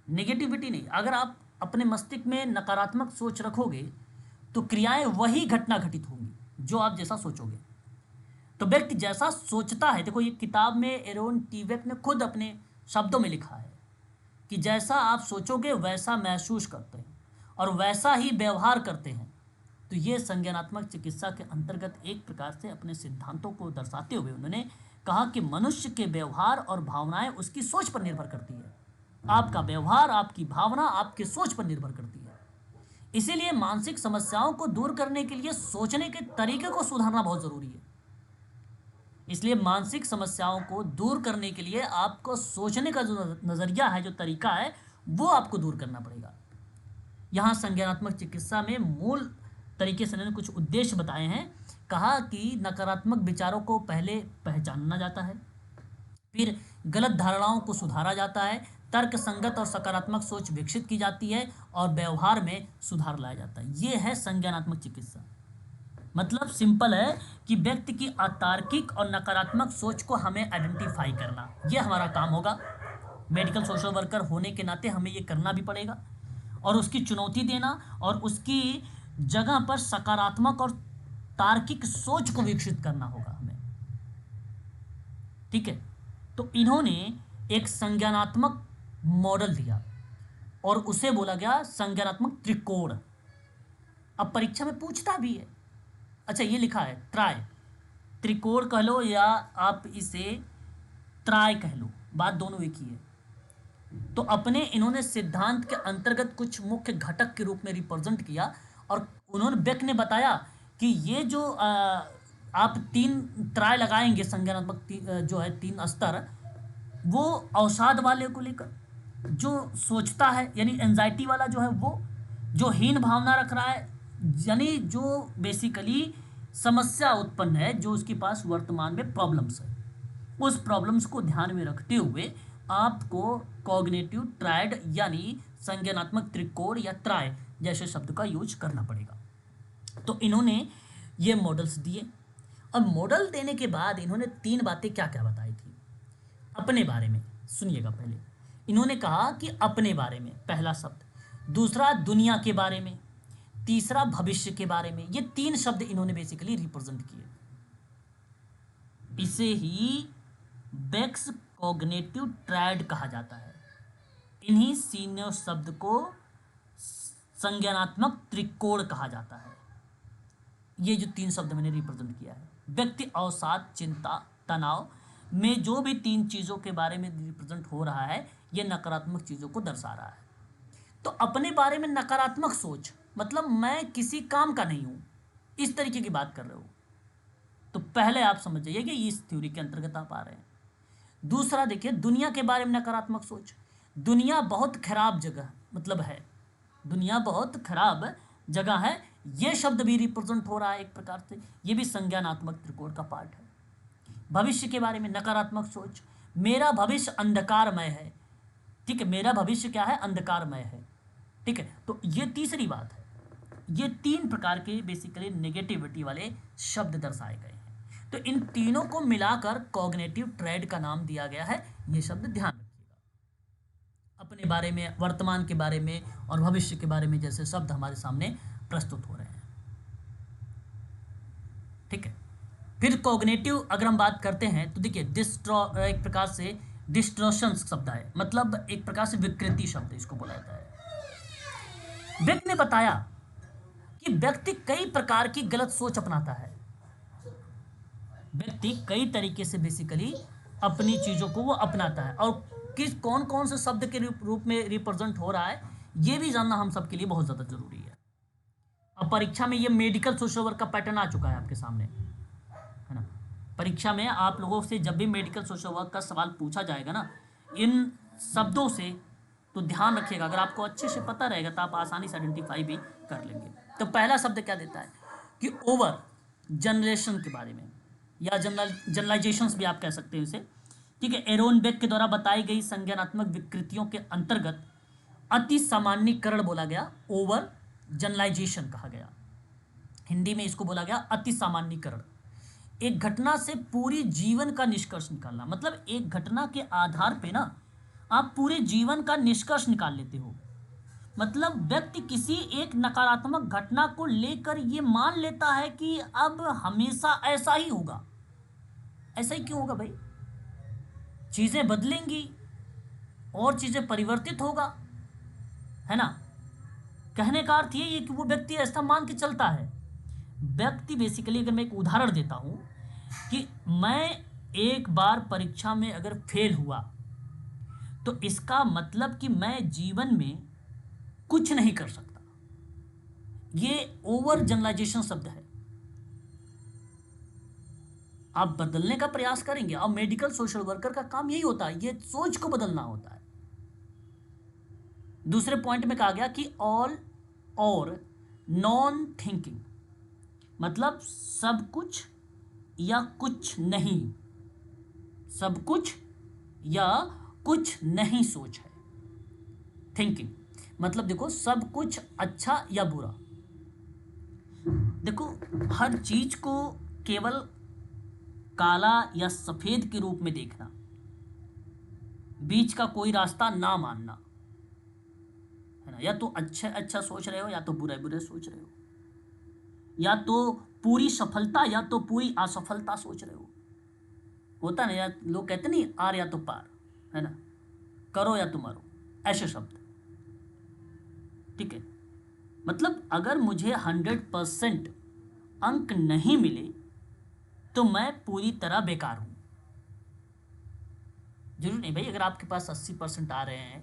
नेगेटिविटी नहीं। अगर आप अपने मस्तिष्क में नकारात्मक सोच रखोगे तो क्रियाएं वही घटना घटित होंगी जो आप जैसा सोचोगे। तो व्यक्ति जैसा सोचता है, देखो ये किताब में एरोन टीवेक ने खुद अपने शब्दों में लिखा है कि जैसा आप सोचोगे वैसा महसूस करते हैं और वैसा ही व्यवहार करते हैं। तो ये संज्ञानात्मक चिकित्सा के अंतर्गत एक प्रकार से अपने सिद्धांतों को दर्शाते हुए उन्होंने कहा कि मनुष्य के व्यवहार और भावनाएं उसकी सोच पर निर्भर करती है। आपका व्यवहार, आपकी भावना आपके सोच पर निर्भर करती है। इसीलिए मानसिक समस्याओं को दूर करने के लिए सोचने के तरीके को सुधारना बहुत जरूरी है। इसलिए मानसिक समस्याओं को दूर करने के लिए आपको सोचने का जो नजरिया है, जो तरीका है, वो आपको दूर करना पड़ेगा। यहाँ संज्ञानात्मक चिकित्सा में मूल तरीके से उन्होंने कुछ उद्देश्य बताए हैं। कहा कि नकारात्मक विचारों को पहले पहचाना जाता है, फिर गलत धारणाओं को सुधारा जाता है, तर्क संगत और सकारात्मक सोच विकसित की जाती है और व्यवहार में सुधार लाया जाता है। ये है संज्ञानात्मक चिकित्सा। मतलब सिंपल है कि व्यक्ति की अतार्किक और नकारात्मक सोच को हमें आइडेंटिफाई करना, ये हमारा काम होगा। मेडिकल सोशल वर्कर होने के नाते हमें ये करना भी पड़ेगा और उसकी चुनौती देना और उसकी जगह पर सकारात्मक और तार्किक सोच को विकसित करना होगा हमें, ठीक है। तो इन्होंने एक संज्ञानात्मक मॉडल दिया और उसे बोला गया संज्ञानात्मक त्रिकोण। अब परीक्षा में पूछता भी है। अच्छा, ये लिखा है त्राय, त्रिकोण कह लो या आप इसे त्राय कह लो, बात दोनों एक ही है। तो अपने इन्होंने सिद्धांत के अंतर्गत कुछ मुख्य घटक के रूप में रिप्रेजेंट किया और उन्होंने बेक ने बताया कि ये जो आप 3 ट्राई लगाएंगे संज्ञानात्मक जो है 3 स्तर, वो अवसाद वाले को लेकर, जो सोचता है यानी एंजाइटी वाला जो है वो, जो हीन भावना रख रहा है यानी जो बेसिकली समस्या उत्पन्न है, जो उसके पास वर्तमान में प्रॉब्लम्स है, उस प्रॉब्लम्स को ध्यान में रखते हुए आपको कॉग्निटिव ट्रायड यानी संज्ञानात्मक त्रिकोण या ट्राय जैसे शब्द का यूज करना पड़ेगा। तो इन्होंने ये मॉडल्स दिए, और मॉडल देने के बाद इन्होंने 3 बातें क्या क्या बताई थी अपने बारे में। सुनिएगा, पहले इन्होंने कहा कि अपने बारे में पहला शब्द, दूसरा दुनिया के बारे में, तीसरा भविष्य के बारे में। ये 3 शब्द इन्होंने बेसिकली रिप्रेजेंट किए। इसे ही बेक्स कॉग्निटिव ट्रायड कहा जाता है। इन्हीं तीनों शब्द को संज्ञानात्मक त्रिकोण कहा जाता है। ये जो 3 शब्द मैंने रिप्रेजेंट किया है, व्यक्ति अवसाद, चिंता, तनाव में जो भी 3 चीज़ों के बारे में रिप्रेजेंट हो रहा है, ये नकारात्मक चीज़ों को दर्शा रहा है। तो अपने बारे में नकारात्मक सोच मतलब मैं किसी काम का नहीं हूँ, इस तरीके की बात कर रहे हो, तो पहले आप समझ जाइए कि इस थ्योरी के अंतर्गत आप आ रहे हैं। दूसरा देखिए, दुनिया के बारे में नकारात्मक सोच, दुनिया बहुत खराब जगह मतलब है, दुनिया बहुत खराब जगह है, ये शब्द भी रिप्रेजेंट हो रहा है एक प्रकार से, ये भी संज्ञानात्मक त्रिकोण का पार्ट है। भविष्य के बारे में नकारात्मक सोच, मेरा भविष्य अंधकारमय है, ठीक है, मेरा भविष्य क्या है, अंधकारमय है, ठीक है। तो ये तीसरी बात है। ये 3 प्रकार के बेसिकली नेगेटिविटी वाले शब्द दर्शाए गए हैं। तो इन तीनों को मिलाकर कॉग्निटिव ट्रेड का नाम दिया गया है। ये शब्द ध्यान रखिएगा, अपने बारे में, वर्तमान के बारे में और भविष्य के बारे में जैसे शब्द हमारे सामने प्रस्तुत हो रहे हैं, ठीक है। फिर कॉग्निटिव अगर हम बात करते हैं तो देखिए, एक प्रकार से डिस्ट्रॉशन शब्द है, मतलब एक प्रकार से विकृति शब्द इसको बोला जाता है। व्यक्ति ने बताया कि व्यक्ति कई प्रकार की गलत सोच अपनाता है। व्यक्ति कई तरीके से बेसिकली अपनी चीज़ों को वो अपनाता है, और किस कौन कौन से शब्द के रूप में रिप्रेजेंट हो रहा है, ये भी जानना हम सबके लिए बहुत ज़्यादा जरूरी है। अब परीक्षा में ये मेडिकल सोशल वर्क का पैटर्न आ चुका है आपके सामने, है ना। परीक्षा में आप लोगों से जब भी मेडिकल सोशल वर्क का सवाल पूछा जाएगा ना, इन शब्दों से, तो ध्यान रखिएगा, अगर आपको अच्छे से पता रहेगा तो आप आसानी से आइडेंटिफाई भी कर लेंगे। तो पहला शब्द क्या देता है कि ओवर जनरेशन के बारे में, या जनरलाइजेशंस भी आप कह सकते हैं इसे, ठीक है। एरोन बेक के द्वारा बताई गई संज्ञानात्मक विकृतियों के अंतर्गत अति सामान्यीकरण बोला गया, ओवर जनरलाइजेशन कहा गया, हिंदी में इसको बोला गया अति सामान्यीकरण। एक घटना से पूरी जीवन का निष्कर्ष निकालना, मतलब एक घटना के आधार पे ना आप पूरे जीवन का निष्कर्ष निकाल लेते हो। मतलब व्यक्ति किसी एक नकारात्मक घटना को लेकर ये मान लेता है कि अब हमेशा ऐसा ही होगा। ऐसा ही क्यों होगा भाई, चीजें बदलेंगी और चीजें परिवर्तित होगा, है ना। कहने का अर्थ ये है कि वो व्यक्ति ऐसा मान के चलता है। व्यक्ति बेसिकली, अगर मैं एक उदाहरण देता हूं कि मैं एक बार परीक्षा में अगर फेल हुआ तो इसका मतलब कि मैं जीवन में कुछ नहीं कर सकता। ये ओवर जनरलाइजेशन शब्द है। आप बदलने का प्रयास करेंगे, और मेडिकल सोशल वर्कर का काम यही होता है, ये सोच को बदलना होता है। दूसरे पॉइंट में कहा गया कि ऑल और नॉन थिंकिंग, मतलब सब कुछ या कुछ नहीं, सब कुछ या कुछ नहीं सोच है थिंकिंग। मतलब देखो, सब कुछ अच्छा या बुरा, देखो हर चीज को केवल काला या सफेद के रूप में देखना, बीच का कोई रास्ता ना मानना, है ना। या तो अच्छा अच्छा सोच रहे हो, या तो बुरे बुरे सोच रहे हो, या तो पूरी सफलता या तो पूरी असफलता सोच रहे हो। होता ना, या लोग कहते नहीं, आर या तो पार, है ना, करो या तो मरो, ऐसे शब्द, ठीक है। मतलब अगर मुझे 100% अंक नहीं मिले तो मैं पूरी तरह बेकार हूं। जरूर नहीं भाई, अगर आपके पास 80% आ रहे हैं,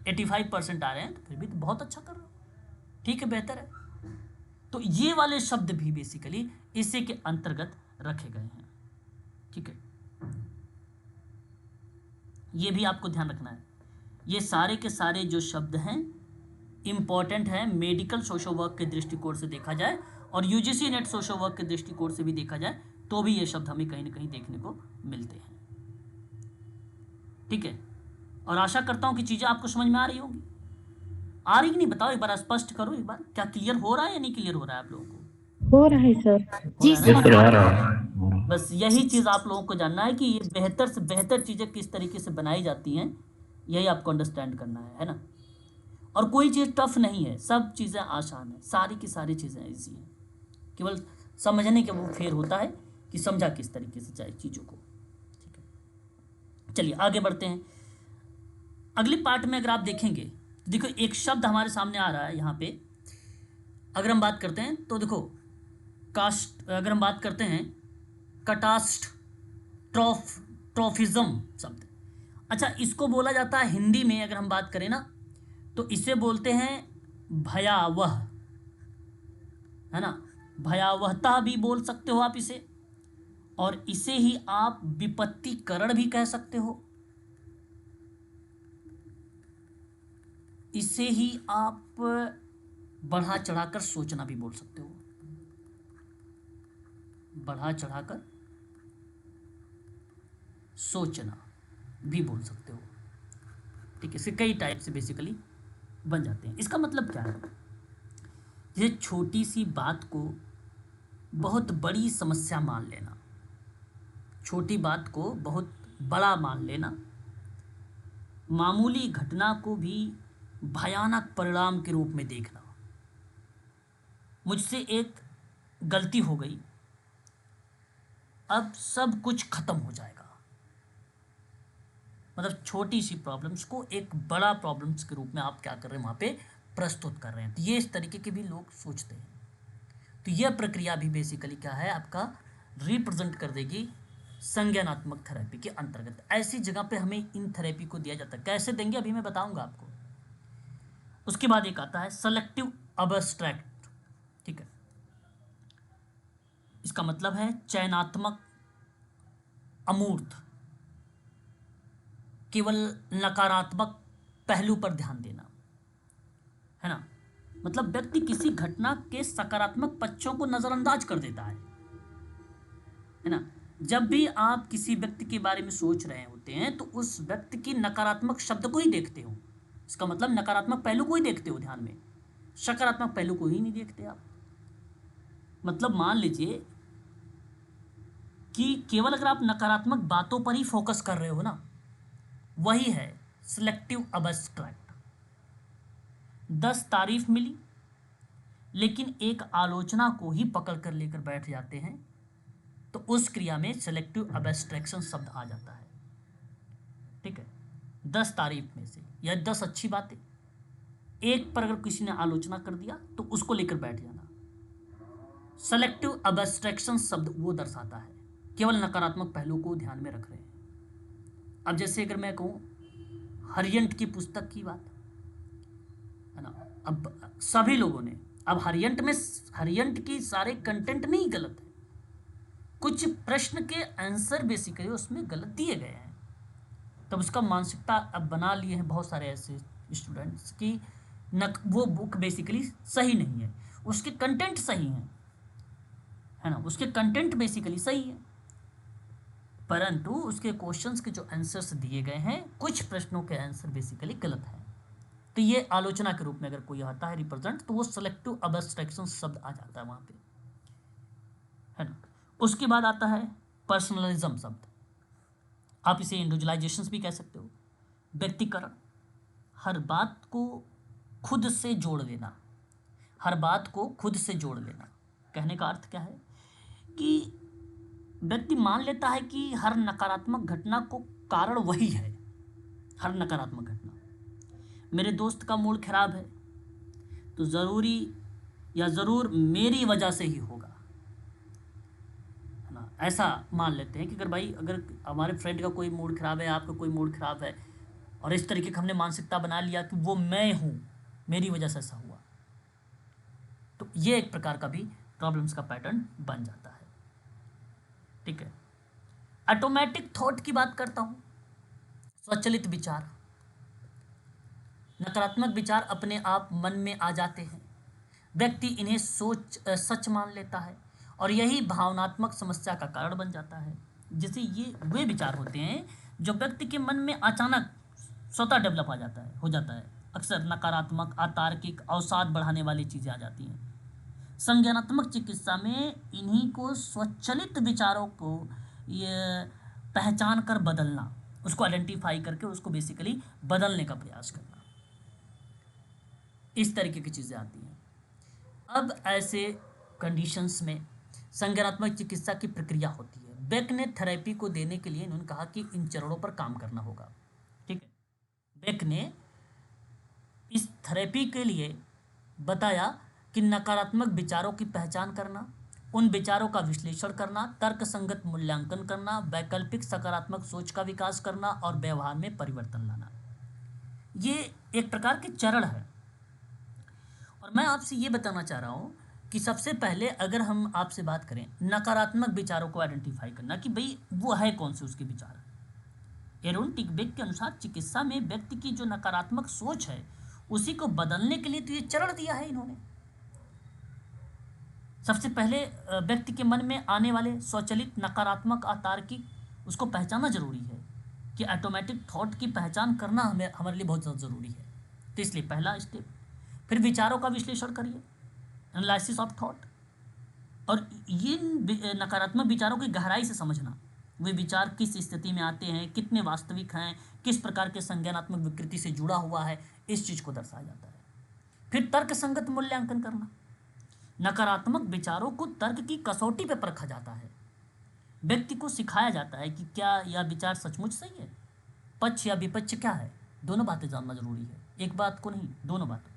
85% आ रहे हैं, तो फिर भी तो बहुत अच्छा कर रहे हो, ठीक है, बेहतर है। तो ये वाले शब्द भी बेसिकली इसी के अंतर्गत रखे गए हैं। ठीक है, ये भी आपको ध्यान रखना है। ये सारे के सारे जो शब्द हैं इम्पॉर्टेंट है मेडिकल सोशल वर्क के दृष्टिकोण से देखा जाए और यूजीसी नेट सोशल वर्क के दृष्टिकोण से भी देखा जाए तो भी ये शब्द हमें कहीं ना कहीं देखने को मिलते हैं। ठीक है, और आशा करता हूं कि चीज़ें आपको समझ में आ रही होंगी। आ रही कि नहीं बताओ, एक बार स्पष्ट करो, एक बार क्या क्लियर हो रहा है या नहीं क्लियर हो रहा है आप लोगों को? हो रहा है सर। हो रहा है जी ना? सर। आ रहा है। बस यही चीज़ आप लोगों को जानना है कि ये बेहतर से बेहतर चीज़ें किस तरीके से बनाई जाती हैं, यही आपको अंडरस्टैंड करना है ना। और कोई चीज़ टफ नहीं है, सब चीज़ें आसान है, सारी की सारी चीज़ें ईजी हैं, केवल समझने के वो फेर होता है कि समझा किस तरीके से जाए चीज़ों को। ठीक है, चलिए आगे बढ़ते हैं। अगले पार्ट में अगर आप देखेंगे तो देखो एक शब्द हमारे सामने आ रहा है यहाँ पे। अगर हम बात करते हैं तो देखो कास्ट, अगर हम बात करते हैं कटास्ट ट्रॉफिज्म शब्द। अच्छा, इसको बोला जाता है हिंदी में, अगर हम बात करें ना तो इसे बोलते हैं भयावह, है ना। भयावहता भी बोल सकते हो आप इसे, और इसे ही आप विपत्तिकरण भी कह सकते हो, इसे ही आप बढ़ा चढ़ाकर सोचना भी बोल सकते हो, बढ़ा चढ़ाकर सोचना भी बोल सकते हो। ठीक है, इसके कई टाइप से बेसिकली बन जाते हैं। इसका मतलब क्या है? ये छोटी सी बात को बहुत बड़ी समस्या मान लेना, छोटी बात को बहुत बड़ा मान लेना, मामूली घटना को भी भयानक परिणाम के रूप में देखना। मुझसे एक गलती हो गई, अब सब कुछ खत्म हो जाएगा। मतलब छोटी सी प्रॉब्लम्स को एक बड़ा प्रॉब्लम्स के रूप में आप क्या कर रहे हैं, वहाँ पे प्रस्तुत कर रहे हैं। तो ये इस तरीके के भी लोग सोचते हैं। तो यह प्रक्रिया भी बेसिकली क्या है, आपका रिप्रेजेंट कर देगी संज्ञानात्मक थेरेपी के अंतर्गत। ऐसी जगह पे हमें इन थेरेपी को दिया जाता है। कैसे देंगे अभी मैं बताऊंगा आपको। उसके बाद एक आता है सेलेक्टिव अब्स्ट्रैक्ट। ठीक है, इसका मतलब है चयनात्मक अमूर्त, केवल नकारात्मक पहलू पर ध्यान देना, है ना। मतलब व्यक्ति किसी घटना के सकारात्मक पक्षों को नजरअंदाज कर देता है ना। जब भी आप किसी व्यक्ति के बारे में सोच रहे होते हैं तो उस व्यक्ति की नकारात्मक शब्द को ही देखते हो, इसका मतलब नकारात्मक पहलू को ही देखते हो ध्यान में, सकारात्मक पहलू को ही नहीं देखते आप। मतलब मान लीजिए कि केवल अगर आप नकारात्मक बातों पर ही फोकस कर रहे हो ना, वही है सिलेक्टिव अब्स्ट्रैक्ट। 10 तारीफ मिली लेकिन एक आलोचना को ही पकड़ कर लेकर बैठ जाते हैं, तो उस क्रिया में सिलेक्टिव अब्स्ट्रैक्शन शब्द आ जाता है। ठीक है, 10 तारीफ में से या 10 अच्छी बातें, एक पर अगर किसी ने आलोचना कर दिया तो उसको लेकर बैठ जाना। सेलेक्टिव अब्स्ट्रैक्शन शब्द वो दर्शाता है केवल नकारात्मक पहलू को ध्यान में रख रहे हैं। अब जैसे अगर मैं कहूँ हरियंट की पुस्तक की बात, है ना। अब सभी लोगों ने, अब हरियंट की सारे कंटेंट नहीं गलत है, कुछ प्रश्न के आंसर बेसिकली उसमें गलत दिए गए हैं। तब उसका मानसिकता अब बना लिए हैं बहुत सारे ऐसे स्टूडेंट्स की वो बुक बेसिकली सही नहीं है, उसके कंटेंट सही हैं, है ना, उसके कंटेंट बेसिकली सही है, परंतु उसके क्वेश्चंस के जो आंसर्स दिए गए हैं, कुछ प्रश्नों के आंसर बेसिकली गलत हैं। तो ये आलोचना के रूप में अगर कोई आता है रिप्रेजेंट, तो वो सेलेक्टिव अब्स्ट्रैक्शन शब्द आ जाता है वहाँ पे, है ना। उसके बाद आता है पर्सनलिज्म शब्द, आप इसे इंडिविजुअलाइजेशन भी कह सकते हो, व्यक्तिकरण। हर बात को खुद से जोड़ लेना, हर बात को खुद से जोड़ लेना। कहने का अर्थ क्या है कि व्यक्ति मान लेता है कि हर नकारात्मक घटना को कारण वही है। हर नकारात्मक घटना, मेरे दोस्त का मूड खराब है तो ज़रूरी या ज़रूर मेरी वजह से ही होगा, है ना। ऐसा मान लेते हैं कि अगर हमारे फ्रेंड का कोई मूड खराब है, आपका कोई मूड खराब है, और इस तरीके का हमने मानसिकता बना लिया कि वो मैं हूँ, मेरी वजह से ऐसा हुआ, तो ये एक प्रकार का भी प्रॉब्लम्स का पैटर्न बन जाता है। ठीक है। ऑटोमेटिक थॉट की बात करता हूँ, स्वचालित विचार। नकारात्मक विचार अपने आप मन में आ जाते हैं, व्यक्ति इन्हें सच मान लेता है और यही भावनात्मक समस्या का कारण बन जाता है। जैसे ये वे विचार होते हैं जो व्यक्ति के मन में अचानक स्वतः डेवलप हो जाता है। अक्सर नकारात्मक, अतार्किक, अवसाद बढ़ाने वाली चीज़ें आ जाती हैं। संज्ञानात्मक चिकित्सा में इन्हीं को स्वचालित विचारों को ये पहचान कर बदलना, उसको आइडेंटिफाई करके उसको बेसिकली बदलने का प्रयास करना, इस तरीके की चीज़ें आती हैं। अब ऐसे कंडीशंस में संज्ञानात्मक चिकित्सा की प्रक्रिया होती है। बेक ने थेरेपी को देने के लिए इन्होंने कहा कि इन चरणों पर काम करना होगा। ठीक है, बेक ने इस थेरेपी के लिए बताया कि नकारात्मक विचारों की पहचान करना, उन विचारों का विश्लेषण करना, तर्कसंगत मूल्यांकन करना, वैकल्पिक सकारात्मक सोच का विकास करना और व्यवहार में परिवर्तन लाना। ये एक प्रकार के चरण है। और मैं आपसे ये बताना चाह रहा हूँ कि सबसे पहले अगर हम आपसे बात करें नकारात्मक विचारों को आइडेंटिफाई करना कि भाई वो है कौन से उसके विचार। एरोन टिकबेक के अनुसार चिकित्सा में व्यक्ति की जो नकारात्मक सोच है उसी को बदलने के लिए तो ये चरण दिया है इन्होंने। सबसे पहले व्यक्ति के मन में आने वाले स्वचालित, नकारात्मक, अतार्किक, उसको पहचानना जरूरी है कि ऑटोमेटिक थॉट की पहचान करना हमारे लिए बहुत ज़्यादा ज़रूरी है। तो इसलिए पहला स्टेप, फिर विचारों का विश्लेषण करिए, एनालिसिस ऑफ थॉट, और ये नकारात्मक विचारों की गहराई से समझना, वे विचार किस स्थिति में आते हैं, कितने वास्तविक हैं, किस प्रकार के संज्ञानात्मक विकृति से जुड़ा हुआ है, इस चीज़ को दर्शाया जाता है। फिर तर्क संगत मूल्यांकन करना, नकारात्मक विचारों को तर्क की कसौटी पर परखा जाता है। व्यक्ति को सिखाया जाता है कि क्या यह विचार सचमुच सही है, पक्ष या विपक्ष क्या है, दोनों बातें जानना जरूरी है, एक बात को नहीं, दोनों बातों।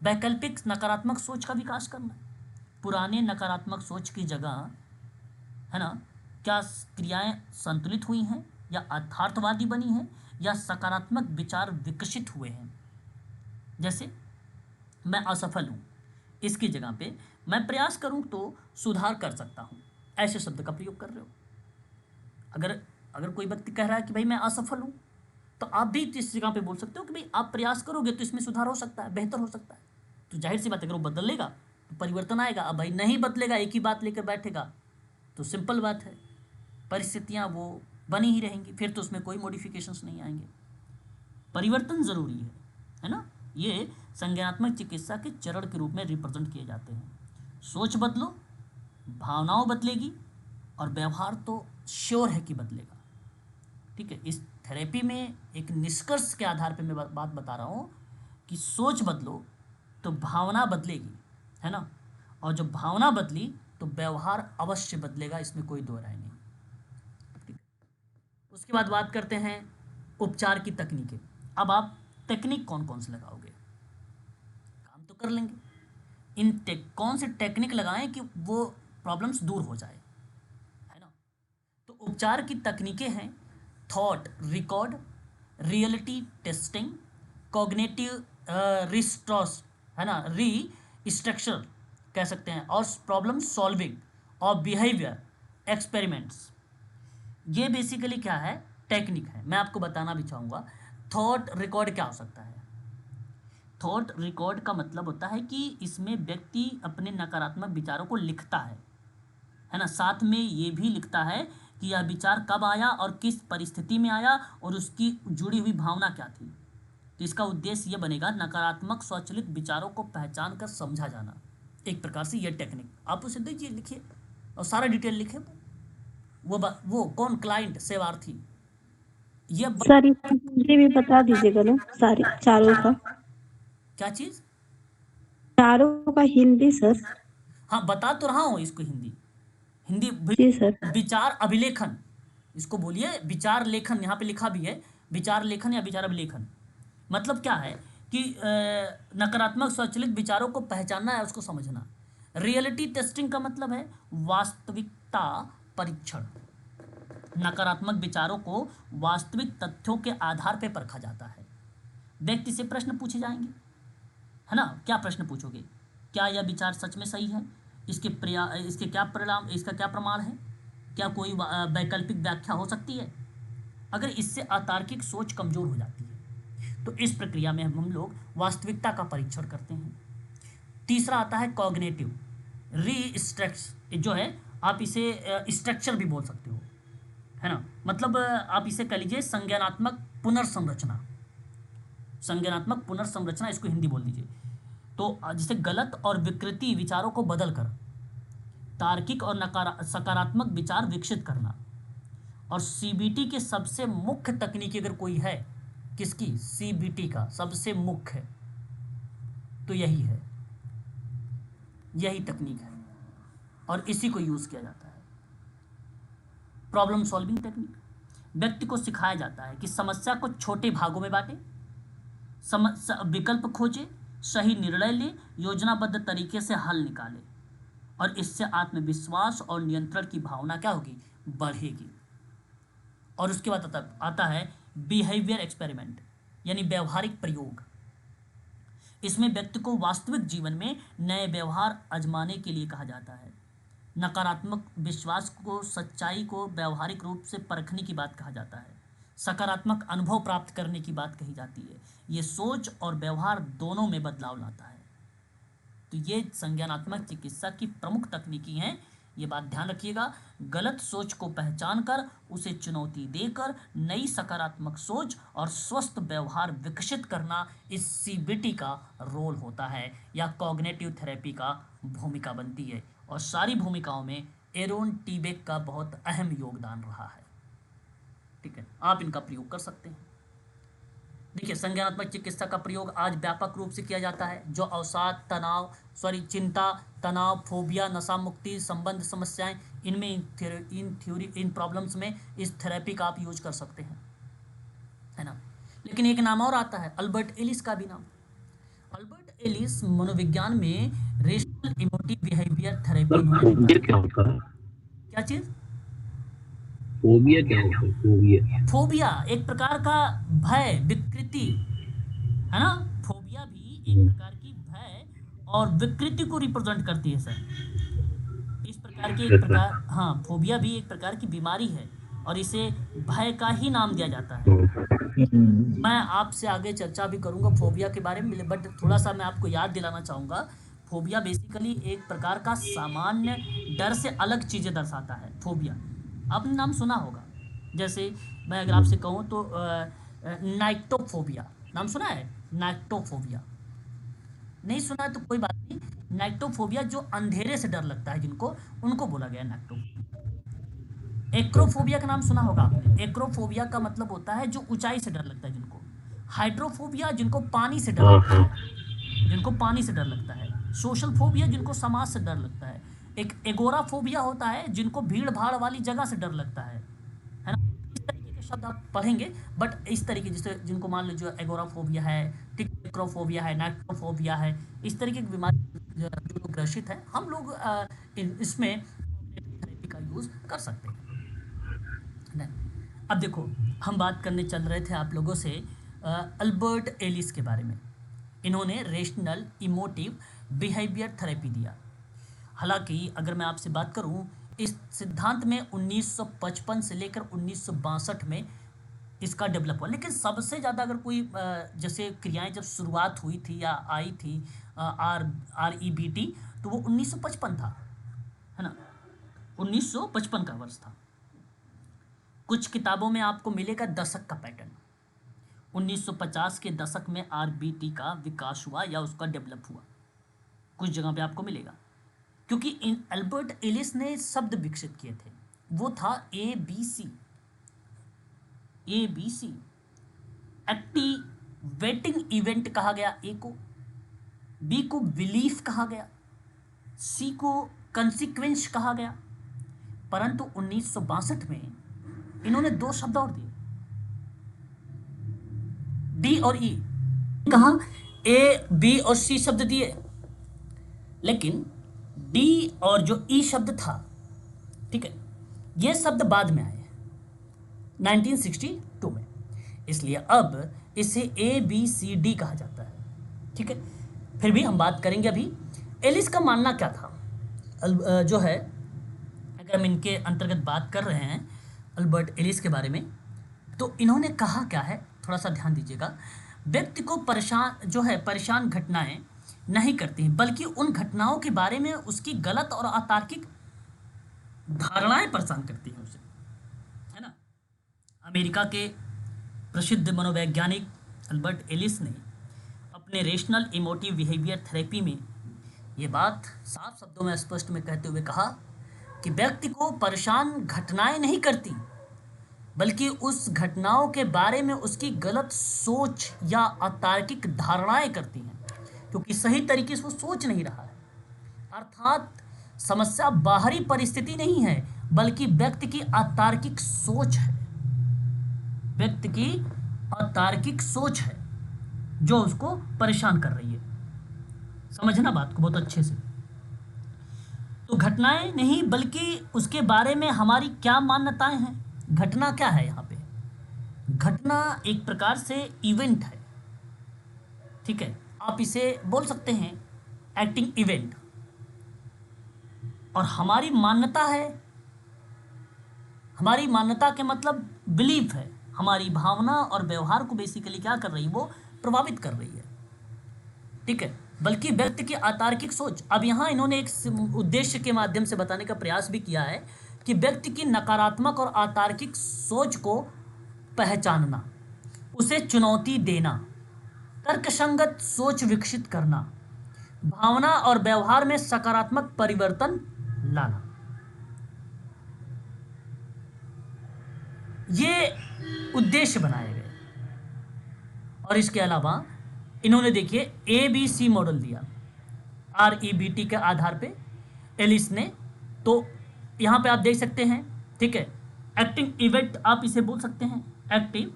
वैकल्पिक नकारात्मक सोच का विकास करना, पुराने नकारात्मक सोच की जगह, है ना, क्या क्रियाएं संतुलित हुई हैं या यथार्थवादी बनी हैं या सकारात्मक विचार विकसित हुए हैं। जैसे मैं असफल हूँ, इसकी जगह पे मैं प्रयास करूँ तो सुधार कर सकता हूँ, ऐसे शब्द का प्रयोग कर रहे हो। अगर कोई व्यक्ति कह रहा है कि भाई मैं असफल हूँ, तो आप भी इस जगह पे बोल सकते हो कि भाई आप प्रयास करोगे तो इसमें सुधार हो सकता है, बेहतर हो सकता है। तो जाहिर सी बात है, अगर वो बदलेगा तो परिवर्तन आएगा। अब भाई नहीं बदलेगा, एक ही बात लेकर बैठेगा, तो सिंपल बात है, परिस्थितियाँ वो बनी ही रहेंगी, फिर तो उसमें कोई मॉडिफिकेशंस नहीं आएंगे। परिवर्तन ज़रूरी है ना। ये संज्ञानात्मक चिकित्सा के चरण के रूप में रिप्रेजेंट किए जाते हैं। सोच बदलो, भावनाओं बदलेगी और व्यवहार तो श्योर है कि बदलेगा। ठीक है, इस थेरेपी में एक निष्कर्ष के आधार पे मैं बात बता रहा हूँ कि सोच बदलो तो भावना बदलेगी, है ना, और जब भावना बदली तो व्यवहार अवश्य बदलेगा, इसमें कोई दो राय नहीं। ठीक है, उसके बाद बात करते हैं उपचार की तकनीकें। अब आप टेक्निक कौन कौन से लगाओगे, काम तो कर लेंगे, कौन से टेक्निक लगाएं कि वो प्रॉब्लम्स दूर हो जाए, है ना। तो उपचार की तकनीकें हैं thought record, reality testing, cognitive रिस्ट्रॉस, है ना, रीस्ट्रक्चर कह सकते हैं, और प्रॉब्लम सॉल्विंग और बिहेवियर एक्सपेरिमेंट्स। ये बेसिकली क्या है, टेक्निक है। मैं आपको बताना भी चाहूँगा थॉट रिकॉर्ड क्या हो सकता है। थॉट रिकॉर्ड का मतलब होता है कि इसमें व्यक्ति अपने नकारात्मक विचारों को लिखता है ना, साथ में ये भी लिखता है कि यह विचार कब आया और किस परिस्थिति में आया और उसकी जुड़ी हुई भावना क्या थी। तो इसका उद्देश्य यह बनेगा नकारात्मक स्वचालित विचारों को पहचान कर समझा जाना। एक प्रकार से यह टेक्निक आप उसे दीजिए, लिखिए और सारा डिटेल लिखे। वो कौन, क्लाइंट, सेवार्थी, ये सर हिंदी भी बता दीजिएगा ना, सारे चारों का। क्या चीज़? चारों का हिंदी सर। हाँ, बता तो रहा हूँ इसको हिंदी। जी सर। विचार अभिलेखन, इसको बोलिए विचार लेखन, यहाँ पे लिखा भी है विचार लेखन या विचार अभिलेखन। मतलब क्या है कि नकारात्मक स्वचालित विचारों को पहचानना है, उसको समझना। रियलिटी टेस्टिंग का मतलब है वास्तविकता परीक्षण। नकारात्मक विचारों को वास्तविक तथ्यों के आधार पर परखा जाता है। व्यक्ति से प्रश्न पूछे जाएंगे, है ना। क्या प्रश्न पूछोगे, क्या यह विचार सच में सही है, इसके क्या प्रमाण है, क्या कोई वैकल्पिक व्याख्या हो सकती है? अगर इससे अतार्किक सोच कमजोर हो जाती है तो इस प्रक्रिया में हम लोग वास्तविकता का परीक्षण करते हैं। तीसरा आता है कॉग्निटिव रीस्ट्रक्स, जो है आप इसे स्ट्रक्चर भी बोल सकते हो, है ना, मतलब आप इसे कह लीजिए संज्ञानात्मक पुनर्संरचना। संज्ञानात्मक पुनर्संरचना इसको हिंदी बोल दीजिए। तो जैसे गलत और विकृति विचारों को बदलकर तार्किक और सकारात्मक विचार विकसित करना। और सीबीटी के सबसे मुख्य तकनीकी अगर कोई है, किसकी? सीबीटी का सबसे मुख्य, तो यही है, यही तकनीक है और इसी को यूज किया जाता है। Problem solving technique. व्यक्ति को सिखाया जाता है कि समस्या को छोटे भागों में बांटे, विकल्प खोजे, सही निर्णय ले, योजनाबद्ध तरीके से हल निकाले, और इससे आत्मविश्वास और नियंत्रण की भावना क्या होगी? बढ़ेगी। और उसके बाद आता है बिहेवियर एक्सपेरिमेंट, यानी व्यवहारिक प्रयोग। इसमें व्यक्ति को वास्तविक जीवन में नए व्यवहार आजमाने के लिए कहा जाता है। नकारात्मक विश्वास को, सच्चाई को व्यावहारिक रूप से परखने की बात कहा जाता है। सकारात्मक अनुभव प्राप्त करने की बात कही जाती है। ये सोच और व्यवहार दोनों में बदलाव लाता है। तो ये संज्ञानात्मक चिकित्सा की प्रमुख तकनीकी हैं, ये बात ध्यान रखिएगा। गलत सोच को पहचान कर उसे चुनौती देकर नई सकारात्मक सोच और स्वस्थ व्यवहार विकसित करना इस सीबीटी का रोल होता है, या कॉग्निटिव थेरेपी का भूमिका बनती है। और सारी भूमिकाओं में एरोन टीबेक का बहुत अहम योगदान रहा है। ठीक है, आप इनका प्रयोग कर सकते हैं। देखिए, संज्ञानात्मक चिकित्सा का प्रयोग आज व्यापक रूप से किया जाता है। जो अवसाद, चिंता, तनाव, फोबिया, नशा मुक्ति, संबंध समस्याएं, इनमें इन प्रॉब्लम्स में इस थेरेपी का आप यूज कर सकते हैं, है ना। लेकिन एक नाम और आता है, अल्बर्ट एलिस का भी नाम। अल्बर्ट एलिस मनोविज्ञान में rational emotive behaviour therapy phobia क्या होता है? क्या चीज? फोबिया क्या होता है? फोबिया फोबिया एक प्रकार का भय, विकृति, है ना। फोबिया भी एक प्रकार की भय और विकृति को रिप्रेजेंट करती है सर। इस प्रकार की एक प्रकार, हाँ, फोबिया भी एक प्रकार की बीमारी है और इसे भय का ही नाम दिया जाता है। मैं आपसे आगे चर्चा भी करूंगा फोबिया के बारे में, बट थोड़ा सा मैं आपको याद दिलाना चाहूँगा। फोबिया बेसिकली एक प्रकार का सामान्य डर से अलग चीज़ें दर्शाता है। फोबिया आपने नाम सुना होगा, जैसे मैं अगर आपसे कहूँ तो नाइक्टोफोबिया, नाम सुना है? नाइक्टोफोबिया नहीं सुना है तो कोई बात नहीं। नाइक्टोफोबिया जो अंधेरे से डर लगता है जिनको, उनको बोला गया नाइक्टोफोबिया। एक्रोफोबिया का नाम सुना होगा आपने। एक्रोफोबिया का मतलब होता है जो ऊंचाई से डर लगता है जिनको। हाइड्रोफोबिया जिनको पानी से डर लगता है, जिनको पानी से डर लगता है। सोशल फोबिया जिनको समाज से डर लगता है। एक एगोराफोबिया होता है जिनको भीड़ भाड़ वाली जगह से डर लगता है ना। इस तरीके के शब्द आप पढ़ेंगे, बट इस तरीके जैसे जिनको मान लीजिए एगोराफोबिया है, टिक्रोफोबिया है, नाइक्टोफोबिया है, इस तरीके की बीमारी जो लोग ग्रसित है, हम लोग इसमें थेरेपी का यूज कर सकते हैं। अब देखो, हम बात करने चल रहे थे आप लोगों से अल्बर्ट एलिस के बारे में। इन्होंने रेशनल इमोटिव बिहेवियर थेरेपी दिया। हालांकि अगर मैं आपसे बात करूं, इस सिद्धांत में 1955 से लेकर 1962 में इसका डेवलप हुआ। लेकिन सबसे ज़्यादा अगर कोई जैसे क्रियाएं जब शुरुआत हुई थी या आई थी REBT, तो वो 1955 था, है ना। 1955 का वर्ष था। कुछ किताबों में आपको मिलेगा दशक का पैटर्न। 1950 के दशक में RBT का विकास हुआ या उसका डेवलप हुआ, कुछ जगह पे आपको मिलेगा। क्योंकि इन अल्बर्ट एलिस ने शब्द विकसित किए थे, वो था ABC। एक्टिवेटिंग इवेंट कहा गया A को, B को बिलीफ कहा गया, C को कंसिक्वेंस कहा गया। परंतु 1962 में इन्होंने दो शब्द और दिए, D और E। कहा A, B और C शब्द दिए, लेकिन D और जो E शब्द था, ठीक है, ये शब्द बाद में आए 1962 में। इसलिए अब इसे ABCD कहा जाता है, ठीक है। फिर भी हम बात करेंगे अभी एलिस का मानना क्या था। जो है अगर हम इनके अंतर्गत बात कर रहे हैं अल्बर्ट एलिस के बारे में, तो इन्होंने कहा क्या है, थोड़ा सा ध्यान दीजिएगा। व्यक्ति को परेशान घटनाएं नहीं करती, बल्कि उन घटनाओं के बारे में उसकी गलत और अतार्किक धारणाएं परेशान करती हैं उसे, है ना। अमेरिका के प्रसिद्ध मनोवैज्ञानिक अल्बर्ट एलिस ने अपने रेशनल इमोटिव बिहेवियर थेरेपी में ये बात साफ शब्दों में स्पष्ट में कहते हुए कहा कि व्यक्ति को परेशान घटनाएं नहीं करती, बल्कि उस घटनाओं के बारे में उसकी गलत सोच या अतार्किक धारणाएं करती हैं, क्योंकि सही तरीके से वो सोच नहीं रहा है। अर्थात समस्या बाहरी परिस्थिति नहीं है, बल्कि व्यक्ति की अतार्किक सोच है। व्यक्ति की अतार्किक सोच है जो उसको परेशान कर रही है। समझना बात को बहुत अच्छे से। तो घटनाएं नहीं, बल्कि उसके बारे में हमारी क्या मान्यताएं हैं। घटना क्या है यहाँ पे? घटना एक प्रकार से इवेंट है, ठीक है। आप इसे बोल सकते हैं एक्टिंग इवेंट। और हमारी मान्यता है, हमारी मान्यता के मतलब बिलीफ है, हमारी भावना और व्यवहार को बेसिकली क्या कर रही है, वो प्रभावित कर रही है, ठीक है। बल्कि व्यक्ति की अतार्किक सोच। अब यहाँ इन्होंने एक उद्देश्य के माध्यम से बताने का प्रयास भी किया है कि व्यक्ति की नकारात्मक और अतार्किक सोच को पहचानना, उसे चुनौती देना, तर्कसंगत सोच विकसित करना, भावना और व्यवहार में सकारात्मक परिवर्तन लाना। ये उद्देश्य बनाए गए। और इसके अलावा इन्होंने देखिए ABC मॉडल दिया, REBT के आधार पे एलिस ने। तो यहाँ पे आप देख सकते हैं, ठीक है। एक्टिंग इवेंट आप इसे बोल सकते हैं। एक्टिव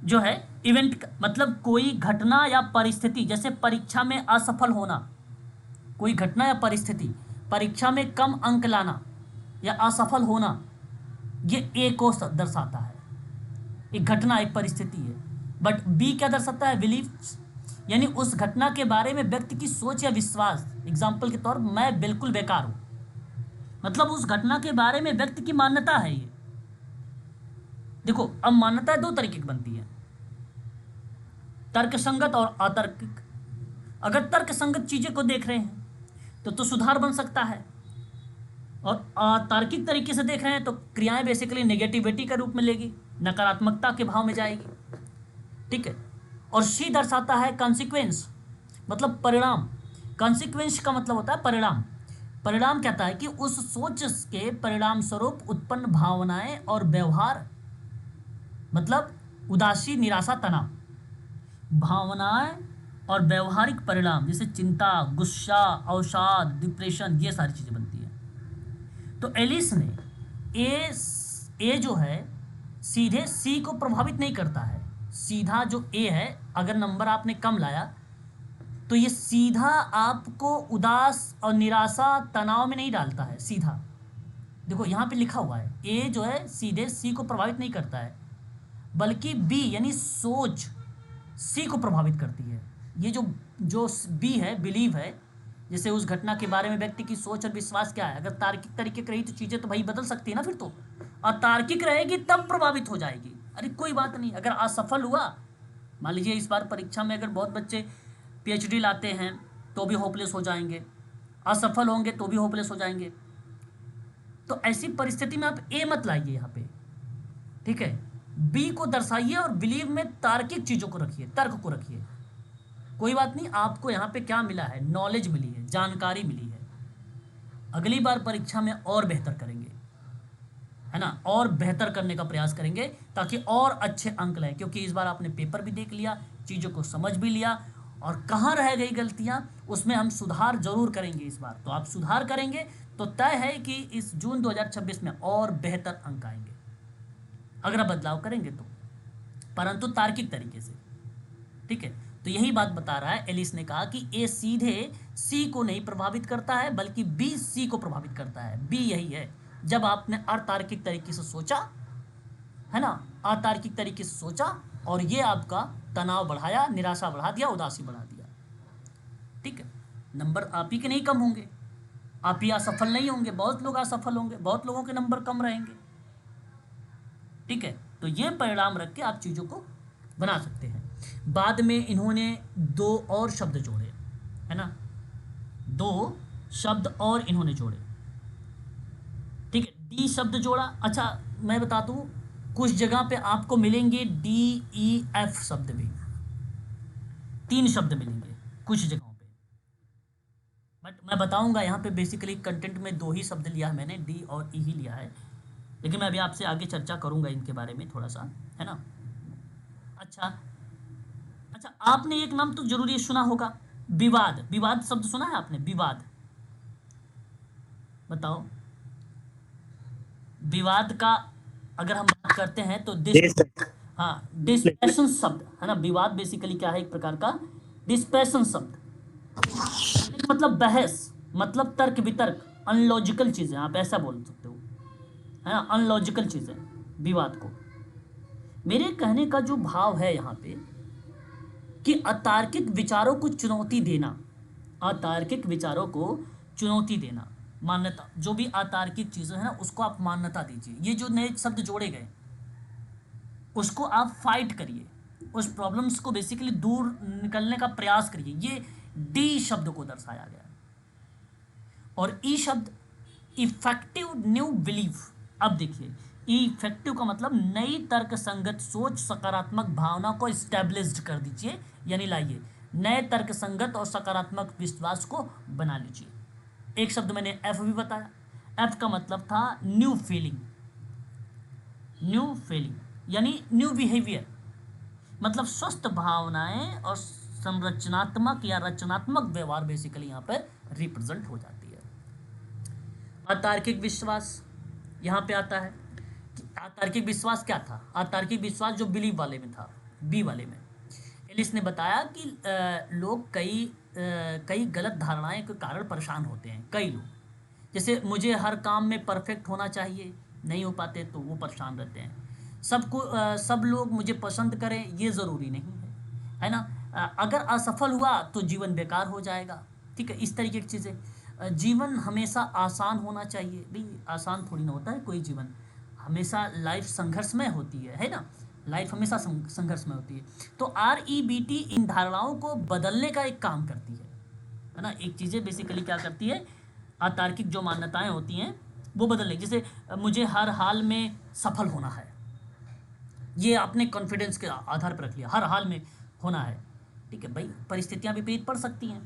जो है इवेंट का मतलब कोई घटना या परिस्थिति, जैसे परीक्षा में असफल होना, कोई घटना या परिस्थिति, परीक्षा में कम अंक लाना या असफल होना, ये A को दर्शाता है। एक घटना, एक परिस्थिति है। बट B क्या दर्शाता है? बिलीफ, यानी उस घटना के बारे में व्यक्ति की सोच या विश्वास। एग्जाम्पल के तौर, मैं बिल्कुल बेकार हूं, मतलब उस घटना के बारे में व्यक्ति की मान्यता है ये। देखो, अब मान्यता दो तरीके की बनती है, तर्कसंगत और अतर्किक। अगर तर्कसंगत चीजें को देख रहे हैं तो सुधार बन सकता है, और अतार्किक तरीके से देख रहे हैं तो क्रियाएं बेसिकली नेगेटिविटी के रूप में लेगी, नकारात्मकता के भाव में जाएगी, ठीक है। और C दर्शाता है कॉन्सिक्वेंस, मतलब परिणाम। कॉन्सिक्वेंस का मतलब होता है परिणाम। परिणाम कहता है कि उस सोच के परिणाम स्वरूप उत्पन्न भावनाएं और व्यवहार, मतलब उदासी, निराशा, तनाव, भावनाएं और व्यवहारिक परिणाम जैसे चिंता, गुस्सा, अवसाद, डिप्रेशन, ये सारी चीजें बनती है। तो एलिस ने ए जो है सीधे C को प्रभावित नहीं करता है। सीधा जो A है, अगर नंबर आपने कम लाया तो ये सीधा आपको उदास और निराशा, तनाव में नहीं डालता है सीधा। देखो यहाँ पे लिखा हुआ है, A जो है सीधे C को प्रभावित नहीं करता है, बल्कि B यानी सोच C को प्रभावित करती है। ये जो B है, बिलीव है, जैसे उस घटना के बारे में व्यक्ति की सोच और विश्वास क्या है। अगर तार्किक तरीके की रही तो चीज़ें तो भाई बदल सकती है ना, फिर तो। और तार्किक रहेगी तब प्रभावित हो जाएगी। अरे कोई बात नहीं, अगर असफल हुआ, मान लीजिए इस बार परीक्षा में अगर बहुत बच्चे PhD लाते हैं तो भी होपलेस हो जाएंगे, असफल होंगे तो भी होपलेस हो जाएंगे। तो ऐसी परिस्थिति में आप A मत लाइए यहाँ पे, ठीक है। B को दर्शाइए और बिलीव में तार्किक चीज़ों को रखिए, तर्क को रखिए। कोई बात नहीं, आपको यहाँ पे क्या मिला है? नॉलेज मिली है, जानकारी मिली है। अगली बार परीक्षा में और बेहतर करेंगे, है ना, और बेहतर करने का प्रयास करेंगे ताकि और अच्छे अंक लाएं। क्योंकि इस बार आपने पेपर भी देख लिया, चीज़ों को समझ भी लिया, और कहाँ रह गई गलतियाँ उसमें हम सुधार जरूर करेंगे इस बार। तो आप सुधार करेंगे तो तय है कि इस जून 2026 में और बेहतर अंक आएंगे, अगर आप बदलाव करेंगे तो, परंतु तार्किक तरीके से, ठीक है। तो यही बात बता रहा है एलिस ने कहा कि A सीधे C को नहीं प्रभावित करता है, बल्कि B C को प्रभावित करता है। B यही है, जब आपने अतार्किक तरीके से सोचा, है ना, अतार्किक तरीके से सोचा और ये आपका तनाव बढ़ाया, निराशा बढ़ा दिया, उदासी बढ़ा दिया, ठीक है। नंबर आप ही के नहीं कम होंगे, आप ही असफल नहीं होंगे, बहुत लोग असफल होंगे, बहुत लोगों के नंबर कम रहेंगे। ठीक है, तो ये परिणाम रख के आप चीज़ों को बना सकते हैं। बाद में इन्होंने दो और शब्द जोड़े, है ना, दो शब्द और इन्होंने जोड़े। ठीक है, डी शब्द जोड़ा। अच्छा, मैं बता दूं, कुछ जगह पे आपको मिलेंगे डी ई एफ शब्द भी, 3 शब्द मिलेंगे कुछ जगहों पे, बट मैं बताऊंगा यहाँ पे बेसिकली कंटेंट में 2 ही शब्द लिया है मैंने, डी और ई ही लिया है, लेकिन मैं अभी आपसे आगे चर्चा करूंगा इनके बारे में थोड़ा सा, है ना। अच्छा अच्छा, आपने एक नाम तो जरूर ये सुना होगा, विवाद। विवाद शब्द सुना है आपने? विवाद, बताओ। विवाद का अगर हम बात करते हैं तो हाँ, डिस्पैशन शब्द, है ना। विवाद बेसिकली क्या है, एक प्रकार का डिस्पैशन शब्द, मतलब बहस, मतलब तर्क वितर्क, अनलॉजिकल चीजें, आप ऐसा बोल सकते हो, है ना, अनलॉजिकल चीजें, विवाद को। मेरे कहने का जो भाव है यहाँ पे कि अतार्किक विचारों को चुनौती देना, अतार्किक विचारों को चुनौती देना, मान्यता, जो भी अतार्किक चीजें हैं ना उसको आप मान्यता दीजिए। ये जो नए शब्द जोड़े गए उसको आप फाइट करिए, उस प्रॉब्लम्स को बेसिकली दूर निकलने का प्रयास करिए। ये डी शब्द को दर्शाया गया। और ई शब्द इफेक्टिव न्यू बिलीफ। अब देखिए, इफेक्टिव का मतलब नई तर्क संगत सोच, सकारात्मक भावना को स्टैब्लिश्ड कर दीजिए, यानी लाइए नए तर्क संगत और सकारात्मक विश्वास को बना लीजिए। एक शब्द मैंने एफ भी बताया, एफ का मतलब था न्यू फीलिंग, न्यू फीलिंग यानी न्यू बिहेवियर, मतलब स्वस्थ भावनाएं और संरचनात्मक या रचनात्मक व्यवहार बेसिकली यहाँ पर रिप्रेजेंट हो जाती है। अतार्किक विश्वास यहाँ पे आता है कि अतार्किक विश्वास क्या था। अतार्किक विश्वास जो बिलीव वाले में था, बी वाले में, एलिस ने बताया कि लोग कई गलत धारणाएं के कारण परेशान होते हैं। कई लोग, जैसे मुझे हर काम में परफेक्ट होना चाहिए, नहीं हो पाते तो वो परेशान रहते हैं। सब लोग मुझे पसंद करें ये ज़रूरी नहीं है ना। अगर असफल हुआ तो जीवन बेकार हो जाएगा। ठीक है, इस तरीके की चीज़ें। जीवन हमेशा आसान होना चाहिए, भाई आसान थोड़ी ना होता है कोई जीवन, हमेशा लाइफ संघर्षमय होती है ना, लाइफ हमेशा संघर्षमय होती है। तो REBT इन धारणाओं को बदलने का एक काम करती है ना। एक चीज़ें बेसिकली क्या करती है, अतार्किक जो मान्यताएं होती हैं वो बदलने, जैसे मुझे हर हाल में सफल होना है, ये आपने कॉन्फिडेंस के आधार पर रख लिया, हर हाल में होना है। ठीक है भाई, परिस्थितियां विपरीत पड़ सकती हैं,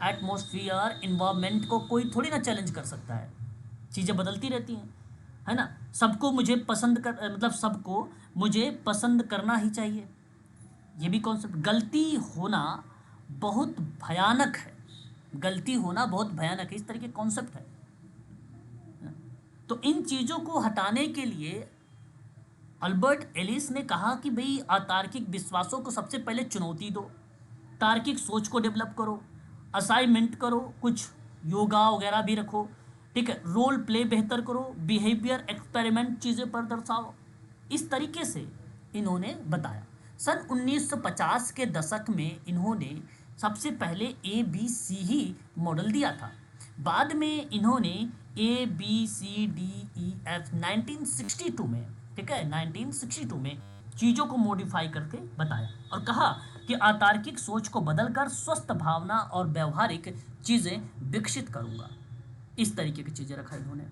एटमॉस्फेयर इन्वायरमेंट को कोई थोड़ी ना चैलेंज कर सकता है, चीज़ें बदलती रहती हैं, है ना। सबको मुझे पसंद कर, मतलब सबको मुझे पसंद करना ही चाहिए, ये भी कॉन्सेप्ट। गलती होना बहुत भयानक है, गलती होना बहुत भयानक है, इस तरह के कॉन्सेप्ट है। तो इन चीज़ों को हटाने के लिए अल्बर्ट एलिस ने कहा कि भाई अतार्किक विश्वासों को सबसे पहले चुनौती दो, तार्किक सोच को डेवलप करो, असाइनमेंट करो, कुछ योगा वगैरह भी रखो, ठीक है, रोल प्ले बेहतर करो, बिहेवियर एक्सपेरिमेंट चीज़ें पर दर्शाओ। इस तरीके से इन्होंने बताया। सन 1950 के दशक में इन्होंने सबसे पहले ABC ही मॉडल दिया था। बाद में इन्होंने ABCDEF 1962 में, ठीक है, 1962 में चीज़ों को मॉडिफाई करके बताया और कहा कि अतार्किक सोच को बदलकर स्वस्थ भावना और व्यवहारिक चीज़ें विकसित करूंगा। इस तरीके की चीज़ें रखा इन्होंने।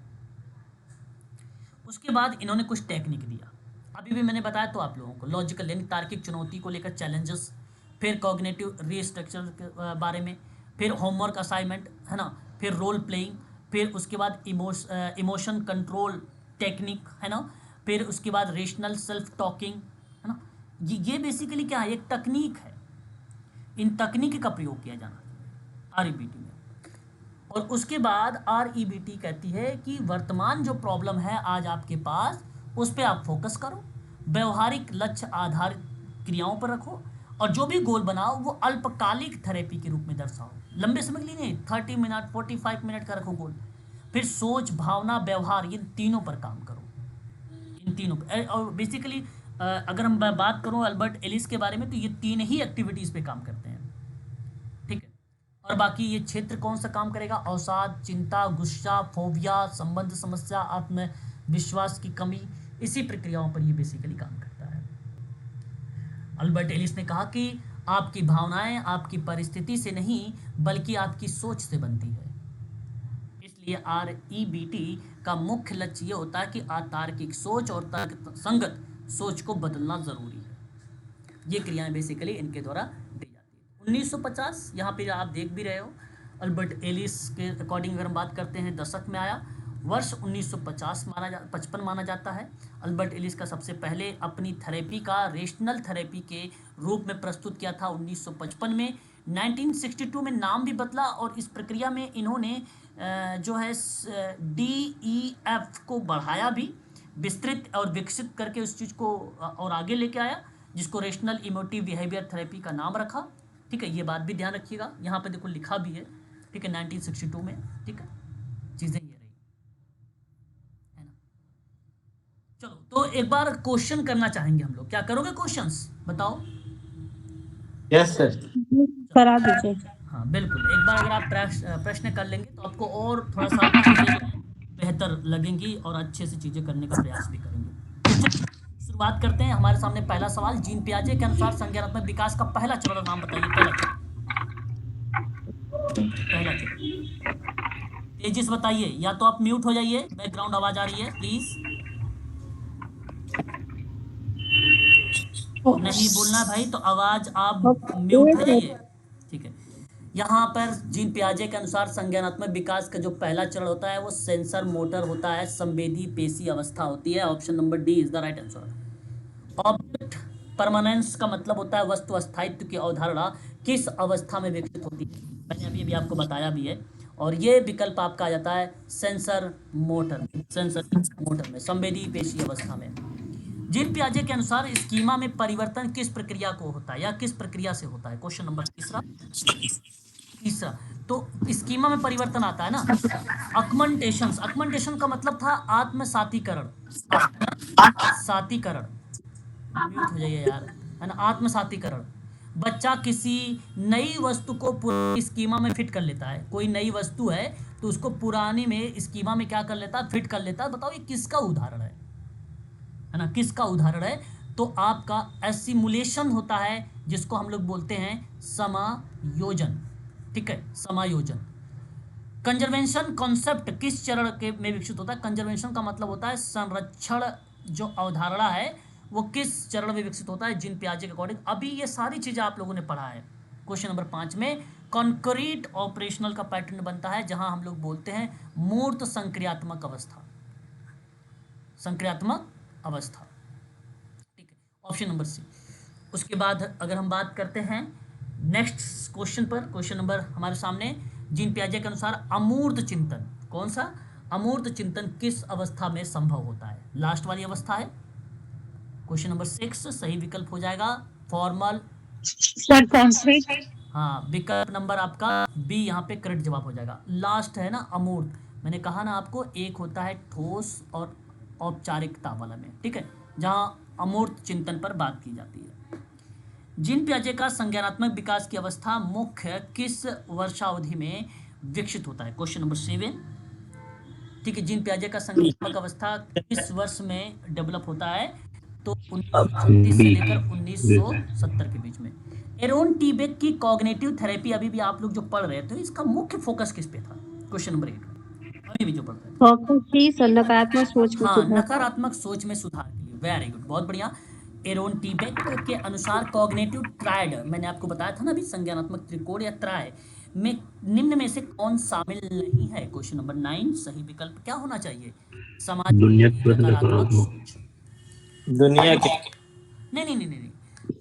उसके बाद इन्होंने कुछ टेक्निक दिया, अभी भी मैंने बताया तो आप लोगों को, लॉजिकल यानी तार्किक चुनौती को लेकर चैलेंजेस, फिर कॉग्निटिव रीस्ट्रक्चर के बारे में, फिर होमवर्क असाइनमेंट, है ना, फिर रोल प्लेइंग, फिर उसके बाद इमोशन कंट्रोल टेक्निक, है ना, फिर उसके बाद रेशनल सेल्फ टॉकिंग, है ना। ये बेसिकली क्या है, एक तकनीक है, इन तकनीक का प्रयोग किया जाना REBT में। और उसके बाद REBT कहती है कि वर्तमान जो प्रॉब्लम है आज आपके पास, उस पर आप फोकस करो, व्यवहारिक लक्ष्य आधारित क्रियाओं पर रखो, और जो भी गोल बनाओ वो अल्पकालिक थेरेपी के रूप में दर्शाओ। लंबे समय के लिए नहीं, 30 मिनट 45 मिनट का रखो गोल। फिर सोच, भावना, व्यवहार, इन तीनों पर काम करो, इन तीनों पर। और बेसिकली अगर हम बात करूँ अल्बर्ट एलिस के बारे में, तो ये 3 ही एक्टिविटीज़ पे काम करते हैं, ठीक है। और बाकी ये क्षेत्र कौन सा काम करेगा? अवसाद, चिंता, गुस्सा, फोबिया, संबंध समस्या, आत्मविश्वास की कमी, इसी प्रक्रियाओं पर ये बेसिकली काम करता है। अल्बर्ट एलिस ने कहा कि आपकी भावनाएं आपकी परिस्थिति से नहीं बल्कि आपकी सोच से बनती है। इसलिए REBT का मुख्य लक्ष्य ये होता है कि अतार्किक सोच और तर्क संगत सोच को बदलना जरूरी है। ये क्रियाएं बेसिकली इनके द्वारा दी जाती है। 1950 यहाँ पे आप देख भी रहे हो, अल्बर्ट एलिस के अकॉर्डिंग अगर हम बात करते हैं दशक में आया, वर्ष 1955 माना जाता है। अल्बर्ट एलिस का सबसे पहले अपनी थेरेपी का रेशनल थेरेपी के रूप में प्रस्तुत किया था 1955 में। 1962 में नाम भी बदला और इस प्रक्रिया में इन्होंने जो है DEF को बढ़ाया भी, विस्तृत और विकसित करके उस चीज़ को और आगे लेके आया, जिसको रेशनल इमोटिव बिहेवियर थेरेपी का नाम रखा। ठीक है, ये बात भी ध्यान रखिएगा, यहाँ पे देखो लिखा भी है। ठीक है, 1962 में। ठीक है, चीज़ें ये रही है ना। चलो तो एक बार क्वेश्चन करना चाहेंगे हम लोग, क्या करोगे क्वेश्चंस बताओ? Yes sir. करा दीजिए। हाँ बिल्कुल, एक बार अगर आप प्रश्न कर लेंगे तो आपको और थोड़ा सा चीज़ें बेहतर लगेंगी और अच्छे से चीज़ें करने का प्रयास भी करेंगे। शुरुआत करते हैं। हमारे सामने पहला सवाल, जीन पियाजे के अनुसार संज्ञानात्मक विकास का पहला चरण नाम बताइए। पहला चरण तेजी से बताइए, या तो आप म्यूट हो जाइए, बैकग्राउंड आवाज आ रही है प्लीज। नहीं बोलना भाई, तो आवाज आप म्यूट हो जाइए। ठीक है, यहाँ पर जीन पियाजे के अनुसार संज्ञानात्मक विकास का जो पहला चरण होता है वो सेंसर मोटर होता है, संवेदी पेशी अवस्था होती है। Option number D is the right answer. Object permanence का मतलब होता है वस्तु अस्थायित्व की अवधारणा किस अवस्था में विकसित होती है, मैंने अभी आपको बताया भी है। और ये विकल्प आपका आ जाता है सेंसर मोटर में, संवेदी पेशी अवस्था में। जीन पियाजे के अनुसार स्कीमा में परिवर्तन किस प्रक्रिया को होता है या किस प्रक्रिया से होता है? क्वेश्चन नंबर तीसरा। तो स्कीमा में परिवर्तन आता है ना, अकमेंटेशन का मतलब था आत्मसातीकरण। म्यूट हो जाइए यार, है ना, आत्मसातीकरण। बच्चा किसी नई वस्तु को पुरानी स्कीमा में फिट कर लेता है। कोई नई वस्तु है तो उसको पुरानी में स्कीमा में क्या कर लेता है, फिट कर लेता है। बताओ ये किसका उदाहरण है ना, किसका उदाहरण है? तो आपका एसिमुलेशन होता है, जिसको हम लोग बोलते हैं समायोजन। ठीक है, समायोजन। कंजर्वेशन कॉन्सेप्ट किस चरण के में विकसित होता है? कंजर्वेशन का मतलब होता है संरक्षण, जो अवधारणा है वो किस चरण में विकसित होता है जीन पियाजे के अकॉर्डिंग? अभी ये सारी चीजें आप लोगों ने पढ़ा है। क्वेश्चन नंबर 5 में कॉन्क्रीट ऑपरेशनल का पैटर्न बनता है, जहां हम लोग बोलते हैं मूर्त संक्रियात्मक अवस्था। ठीक है, ऑप्शन नंबर सी। उसके बाद अगर हम बात करते हैं नेक्स्ट क्वेश्चन पर, क्वेश्चन नंबर हमारे सामने, जीन पियाजे के अनुसार अमूर्त चिंतन, कौन सा अमूर्त चिंतन किस अवस्था में संभव होता है? लास्ट वाली अवस्था है। क्वेश्चन नंबर 6 सही विकल्प हो जाएगा फॉर्मल। Sir concrete. हाँ, विकल्प नंबर आपका बी यहाँ पे करेक्ट जवाब हो जाएगा। लास्ट है ना अमूर्त, मैंने कहा ना आपको, एक होता है ठोस और औपचारिकता वाला में। ठीक है, जहाँ अमूर्त चिंतन पर बात की जाती है। जीन पियाजे का संज्ञानात्मक विकास की अवस्था मुख्य किस वर्षावधि में विकसित होता है? Question number 7। ठीक है, जीन पियाजे का संज्ञानात्मक अवस्था किस वर्ष में डेवलप होता है? तो 1936 से लेकर 1970 के बीच में। एरोन टीबेक की कॉग्निटिव थेरेपी अभी भी आप लोग जो पढ़ रहे थे, इसका मुख्य फोकस किस पे था? क्वेश्चन नंबर 8 अभी भी जो पढ़ रहे थे, नकारात्मक सोच में हाँ, सुधार। नकारात्मक सोच में सुधार के लिए। वेरी गुड, बहुत बढ़िया। एरोन टीबेक के अनुसार कॉग्निटिव ट्रायड, मैंने आपको बताया था ना अभी, संज्ञानात्मक त्रिकोण या त्राय में निम्न में से कौन शामिल नहीं है? क्वेश्चन नंबर 9 सही विकल्प क्या होना चाहिए? समाज दुनिया की के प्रति नकारात्मक नकारात्मक। सोच। दुनिया के नहीं,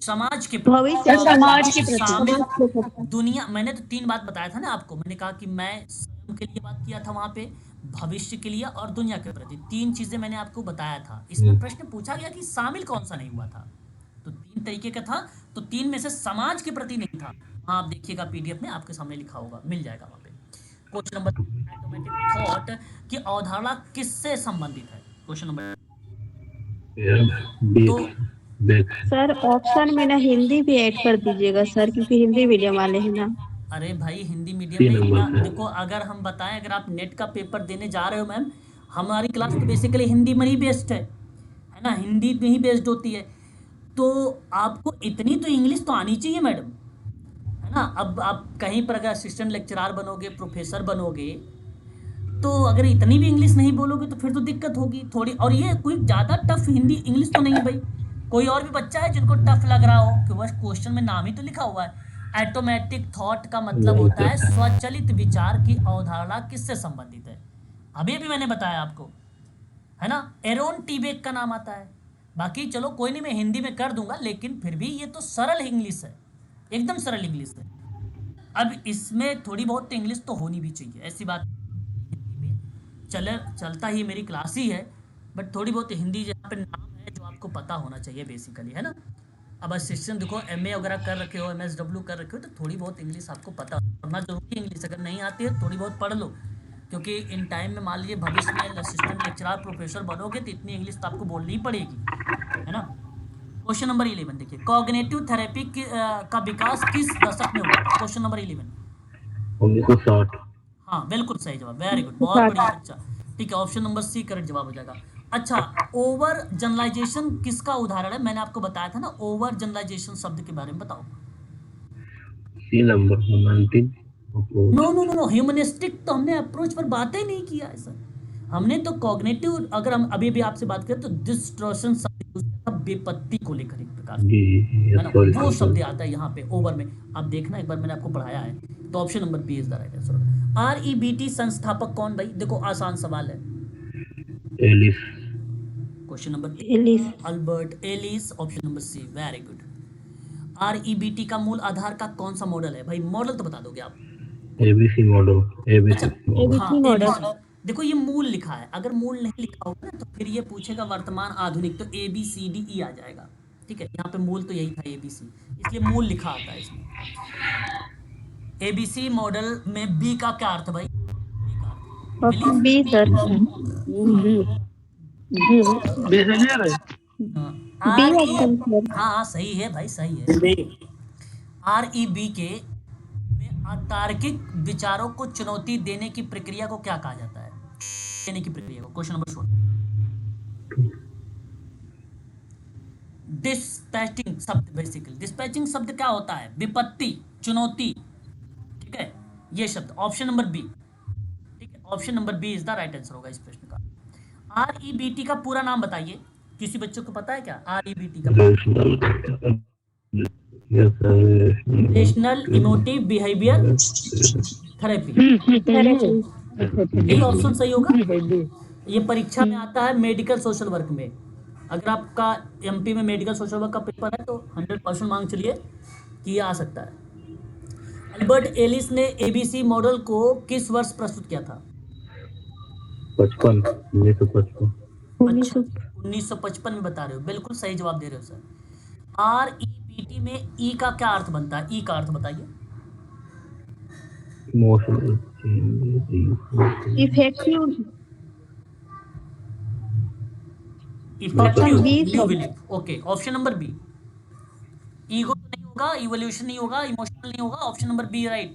समाज के भविष्य समाज के समाज शामिल के प्रति। दुनिया। मैंने तो 3 बात बताया था ना आपको, मैंने कहा कि मैं स्वयं के लिए बात किया था वहां पे, भविष्य के लिए और दुनिया के प्रति। 3 चीजें मैंने आपको बताया था। इसमें प्रश्न पूछा गया कि शामिल कौन सा नहीं हुआ था, तो 3 तरीके का था, तो 3 में से समाज के प्रति नहीं था। हाँ, आप देखिएगा पीडीएफ में आपके सामने लिखा होगा, मिल जाएगा वहां पे। क्वेश्चन नंबर ऑटोमेटिक थॉट की अवधारणा किससे संबंधित है? क्वेश्चन नंबर तो सर ऑप्शन में ना हिंदी भी ऐड कर दीजिएगा सर, क्योंकि हिंदी मीडियम वाले हैं ना। अरे भाई हिंदी मीडियम 3 में नंबर इतना पे। देखो, अगर हम बताएं, अगर आप नेट का पेपर देने जा रहे हो मैम, हमारी क्लास तो बेसिकली हिंदी में ही बेस्ड है ना, हिंदी में ही बेस्ड होती है। तो आपको इतनी तो इंग्लिश तो आनी चाहिए मैडम, है ना। अब आप कहीं पर अगर असिस्टेंट लेक्चरार बनोगे, प्रोफेसर बनोगे, तो अगर इतनी भी इंग्लिश नहीं बोलोगे तो फिर तो दिक्कत होगी थोड़ी। और ये कोई ज़्यादा टफ हिंदी इंग्लिश तो नहीं है भाई। कोई और भी बच्चा है जिनको टफ लग रहा हो कि बस क्वेश्चन में नाम ही तो लिखा हुआ है। ऑटोमेटिक थॉट का मतलब नहीं होता है सर। स्वचालित विचार की अवधारणा किससे संबंधित है। अभी भी मैंने बताया आपको, है ना। एरोन टीबेक का नाम आता है। बाकी चलो कोई नहीं, मैं हिंदी में कर दूंगा, लेकिन फिर भी ये तो सरल इंग्लिश है, एकदम सरल इंग्लिश है। अब इसमें थोड़ी बहुत तो इंग्लिश तो होनी भी चाहिए, ऐसी बात हिंदी में चलता ही मेरी क्लास ही है, बट थोड़ी बहुत हिंदी जहाँ पे नाम है जो आपको पता होना चाहिए बेसिकली, है ना। अब असिस्टेंट देखो, एमए वगैरह कर रखे हो, एमएसडब्ल्यू कर रखे हो, तो थोड़ी बहुत इंग्लिश आपको पता पढ़ना जरूरी है। इंग्लिश अगर नहीं आती है थोड़ी बहुत पढ़ लो, क्योंकि इन टाइम में मान लीजिए भविष्य में असिस्टेंट लेक्चरर प्रोफेसर बनोगे तो इतनी इंग्लिश तो आपको बोलनी ही पड़ेगी, है ना। क्वेश्चन नंबर 11 देखिए, कॉग्निटिव थेरेपी का विकास किस दशक में हुआ था। Question number 11। 1960। हाँ बिल्कुल सही जवाब, वेरी गुड, बहुत 60। बढ़िया बच्चा। ठीक है, ऑप्शन नंबर सी करेक्ट जवाब हो जाएगा। अच्छा, ओवर जनरलाइजेशन किसका उदाहरण है। मैंने आपको बताया था ना, ओवर जनरलाइजेशन शब्द के बारे में बताओ। C number romantic approach. No no no no, humanistic तो हमने अप्रोच पर बात ही नहीं किया है सर। हमने तो कॉग्निटिव, अगर हम अभी भी आपसे बात करें तो डिस्ट्रॉशन शब्द यूज किया था विपत्ति को लेकर एक प्रकार से, जी है ना। सॉरी वो शब्द सर। आता है यहाँ पे ओवर में, आप देखना एक बार, मैंने आपको पढ़ाया है। तो option number B is the right answer. REBT संस्थापक कौन भाई, देखो आसान सवाल है। Ellis. Question number Ellis. Albert Ellis, option number C, very good. REBT का मूल आधार का कौन सा मॉडल है भाई, मॉडल तो बता दोगे आप। ABC model. अच्छा, एबीसी मॉडल। हाँ एबीसी मॉडल। ABC, देखो ये मूल लिखा है, अगर मूल नहीं लिखा होगा ना तो फिर ये पूछेगा वर्तमान आधुनिक, तो ABCDE आ जाएगा। ठीक है, यहाँ पे मूल तो यही था ABC, इसलिए मूल लिखा आता है इसमें। ABC मॉडल में बी का क्या अर्थ है भाई, बी का अर्थ ऑप्शन बिलीफ। B sir. हाँ बिहेवियर है। हाँ, B R E option sir. हाँ हाँ सही है भाई, सही है। नहीं, REB के में अतार्किक विचारों को चुनौती देने की प्रक्रिया को क्या कहा जाता है, देने की प्रक्रिया को। Question number 16। डिस्पैचिंग शब्द, बेसिकली डिस्पैचिंग शब्द क्या होता है, विपत्ति, चुनौती। ठीक है, ये शब्द ऑप्शन नंबर बी। ठीक है, option number B is the right answer होगा इस प्रश्न का। REBT का पूरा नाम बताइए, किसी बच्चों को पता है क्या REBT का? National emotive behaviour therapy, therapy. यही ऑप्शन सही होगा। ये परीक्षा में आता है मेडिकल सोशल वर्क में। अगर आपका MP में मेडिकल सोशल वर्क का पेपर है तो 100% मान चलिए कि ये आ सकता है। अल्बर्ट एलिस ने ABC मॉडल को किस वर्ष प्रस्तुत किया था? 55। 1955। अच्छा, 1955 में बता रहे हो, बिल्कुल सही जवाब दे रहे हो सर। REBT में ई का क्या अर्थ बनता है, ई का अर्थ बताइए। Emotional changes. Effective. Effective option B new sir. Belief, okay, option number B. Ego तो नहीं होगा, इवोल्यूशन नहीं होगा, इमोशनल नहीं होगा, option number B right,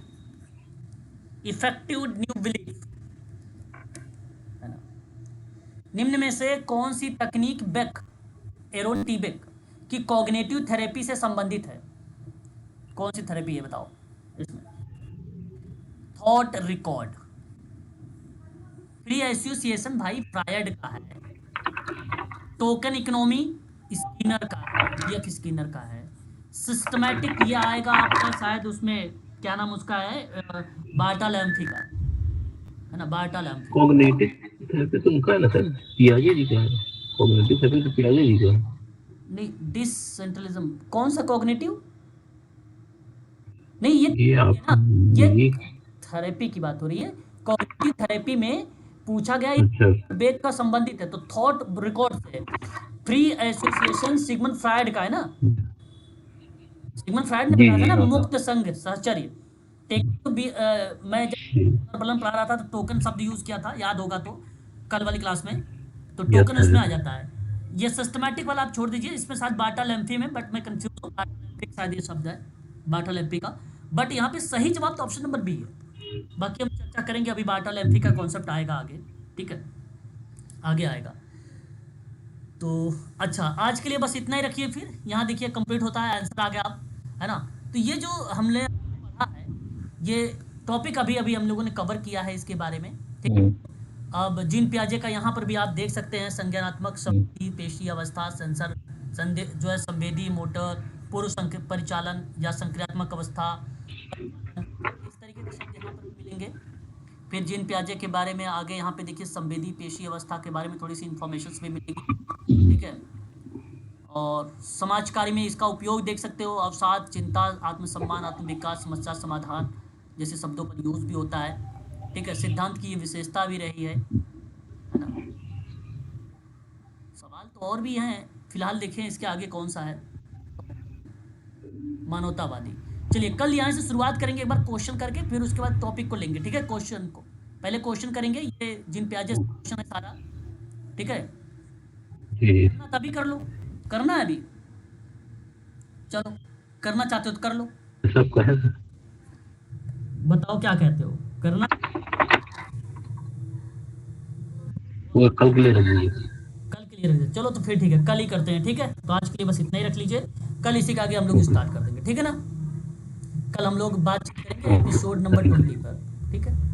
effective new belief, है ना। निम्न में से कौन सी तकनीक बेक, एरोन टीबेक की कॉग्निटिव थेरेपी से संबंधित है? कौन सी थेरेपी है बताओ इसमें? थॉट रिकॉर्ड, फ्री एसोसिएशन भाई फ्रायड का है, टोकन इकोनॉमी स्किनर का है, DF स्किनर का है, सिस्टमैटिक ये आएगा आपका शायद उसमें, क्या नाम उसका है, बार्टालैम्फी का, है ना, बार्टालैम्फी। कॉग्निटिव थेरेपी तो उनका है ना सर, पियाजे जी का है। कॉग्निटिव थेरेपी तो पियाजे जी का है। नहीं, डिसेंट्रलिज्म कौन सा कॉग्निटिव, नहीं ये आप ना, ये ये थेरेपी की बात हो रही है। कॉग्निटिव थेरेपी में पूछा गया अच्छा बेक का संबंधित है, तो थॉट रिकॉर्ड से। फ्री एसोसिएशन सिगमंड फ्रायड का है ना, सिगमंड फ्रायड ने जी बताया था जी ना, हाँ हाँ मुक्त संघ सहचर्य। मैं जी जब प्रबलम पढ़ा रहा था तो टोकन शब्द यूज किया था, याद होगा तो कल वाली क्लास में, तो यस टोकन उसमें आ सर। जाता है। ये सिस्टमैटिक वाला आप छोड़ दीजिए, इसमें शायद बार्टालेम्फी में, बट मैं कंफ्यूज हूँ, बार्टालेम्फी शायद ये शब्द है, बार्टालेम्फी का। बट यहाँ पे सही जवाब तो ऑप्शन नंबर बी है। बाकी हम चर्चा करेंगे, अभी बार्टल एम्फी का कॉन्सेप्ट आएगा आगे, ठीक है, आगे आएगा। तो अच्छा, आज के लिए बस इतना ही रखिए, फिर यहाँ देखिए कंप्लीट होता है, आंसर आ गया आप, है ना। तो ये जो हमने पढ़ा है, ये टॉपिक अभी अभी हम लोगों ने कवर किया है इसके बारे में, ठीक है। अब जीन पियाजे का यहाँ पर भी आप देख सकते हैं, संज्ञानात्मक संवेदी पेशी अवस्था, सेंसर जो है संवेदी मोटर, पूर्व परिचालन या संक्रियात्मक अवस्था, इस तरीके के शब्द यहाँ पर भी मिलेंगे। फिर जीन पियाजे के बारे में आगे यहाँ पे देखिए संवेदी पेशी अवस्था के बारे में थोड़ी सी इंफॉर्मेशन भी मिलेगी, ठीक है। और समाज कार्य में इसका उपयोग देख सकते हो, अवसाद, चिंता, आत्मसम्मान, आत्मविकास, समस्या समाधान जैसे शब्दों पर यूज भी होता है, ठीक है। सिद्धांत की ये विशेषता भी रही है ना। सवाल तो और भी हैं, फिलहाल देखें इसके आगे कौन सा है, मानवतावादी। चलिए कल यहाँ से शुरुआत करेंगे एक बार क्वेश्चन करके, फिर उसके बाद टॉपिक को लेंगे, ठीक है। क्वेश्चन को पहले क्वेश्चन करेंगे, ये जीन पियाजे क्वेश्चन है सारा, ठीक है। करना तभी कर लो, करना है अभी, चलो करना चाहते हो तो कर लो, सब कहे बताओ क्या कहते हो, करना वो कल के लिए रख दीजिए। कल के लिए रख दे, चलो तो फिर ठीक है, कल ही करते हैं, ठीक है। तो आज के लिए बस इतना ही रख लीजिए, कल इसी के आगे हम लोग स्टार्ट कर देंगे, ठीक है ना। कल हम लोग बातचीत करेंगे एपिसोड नंबर 20 पर, ठीक है।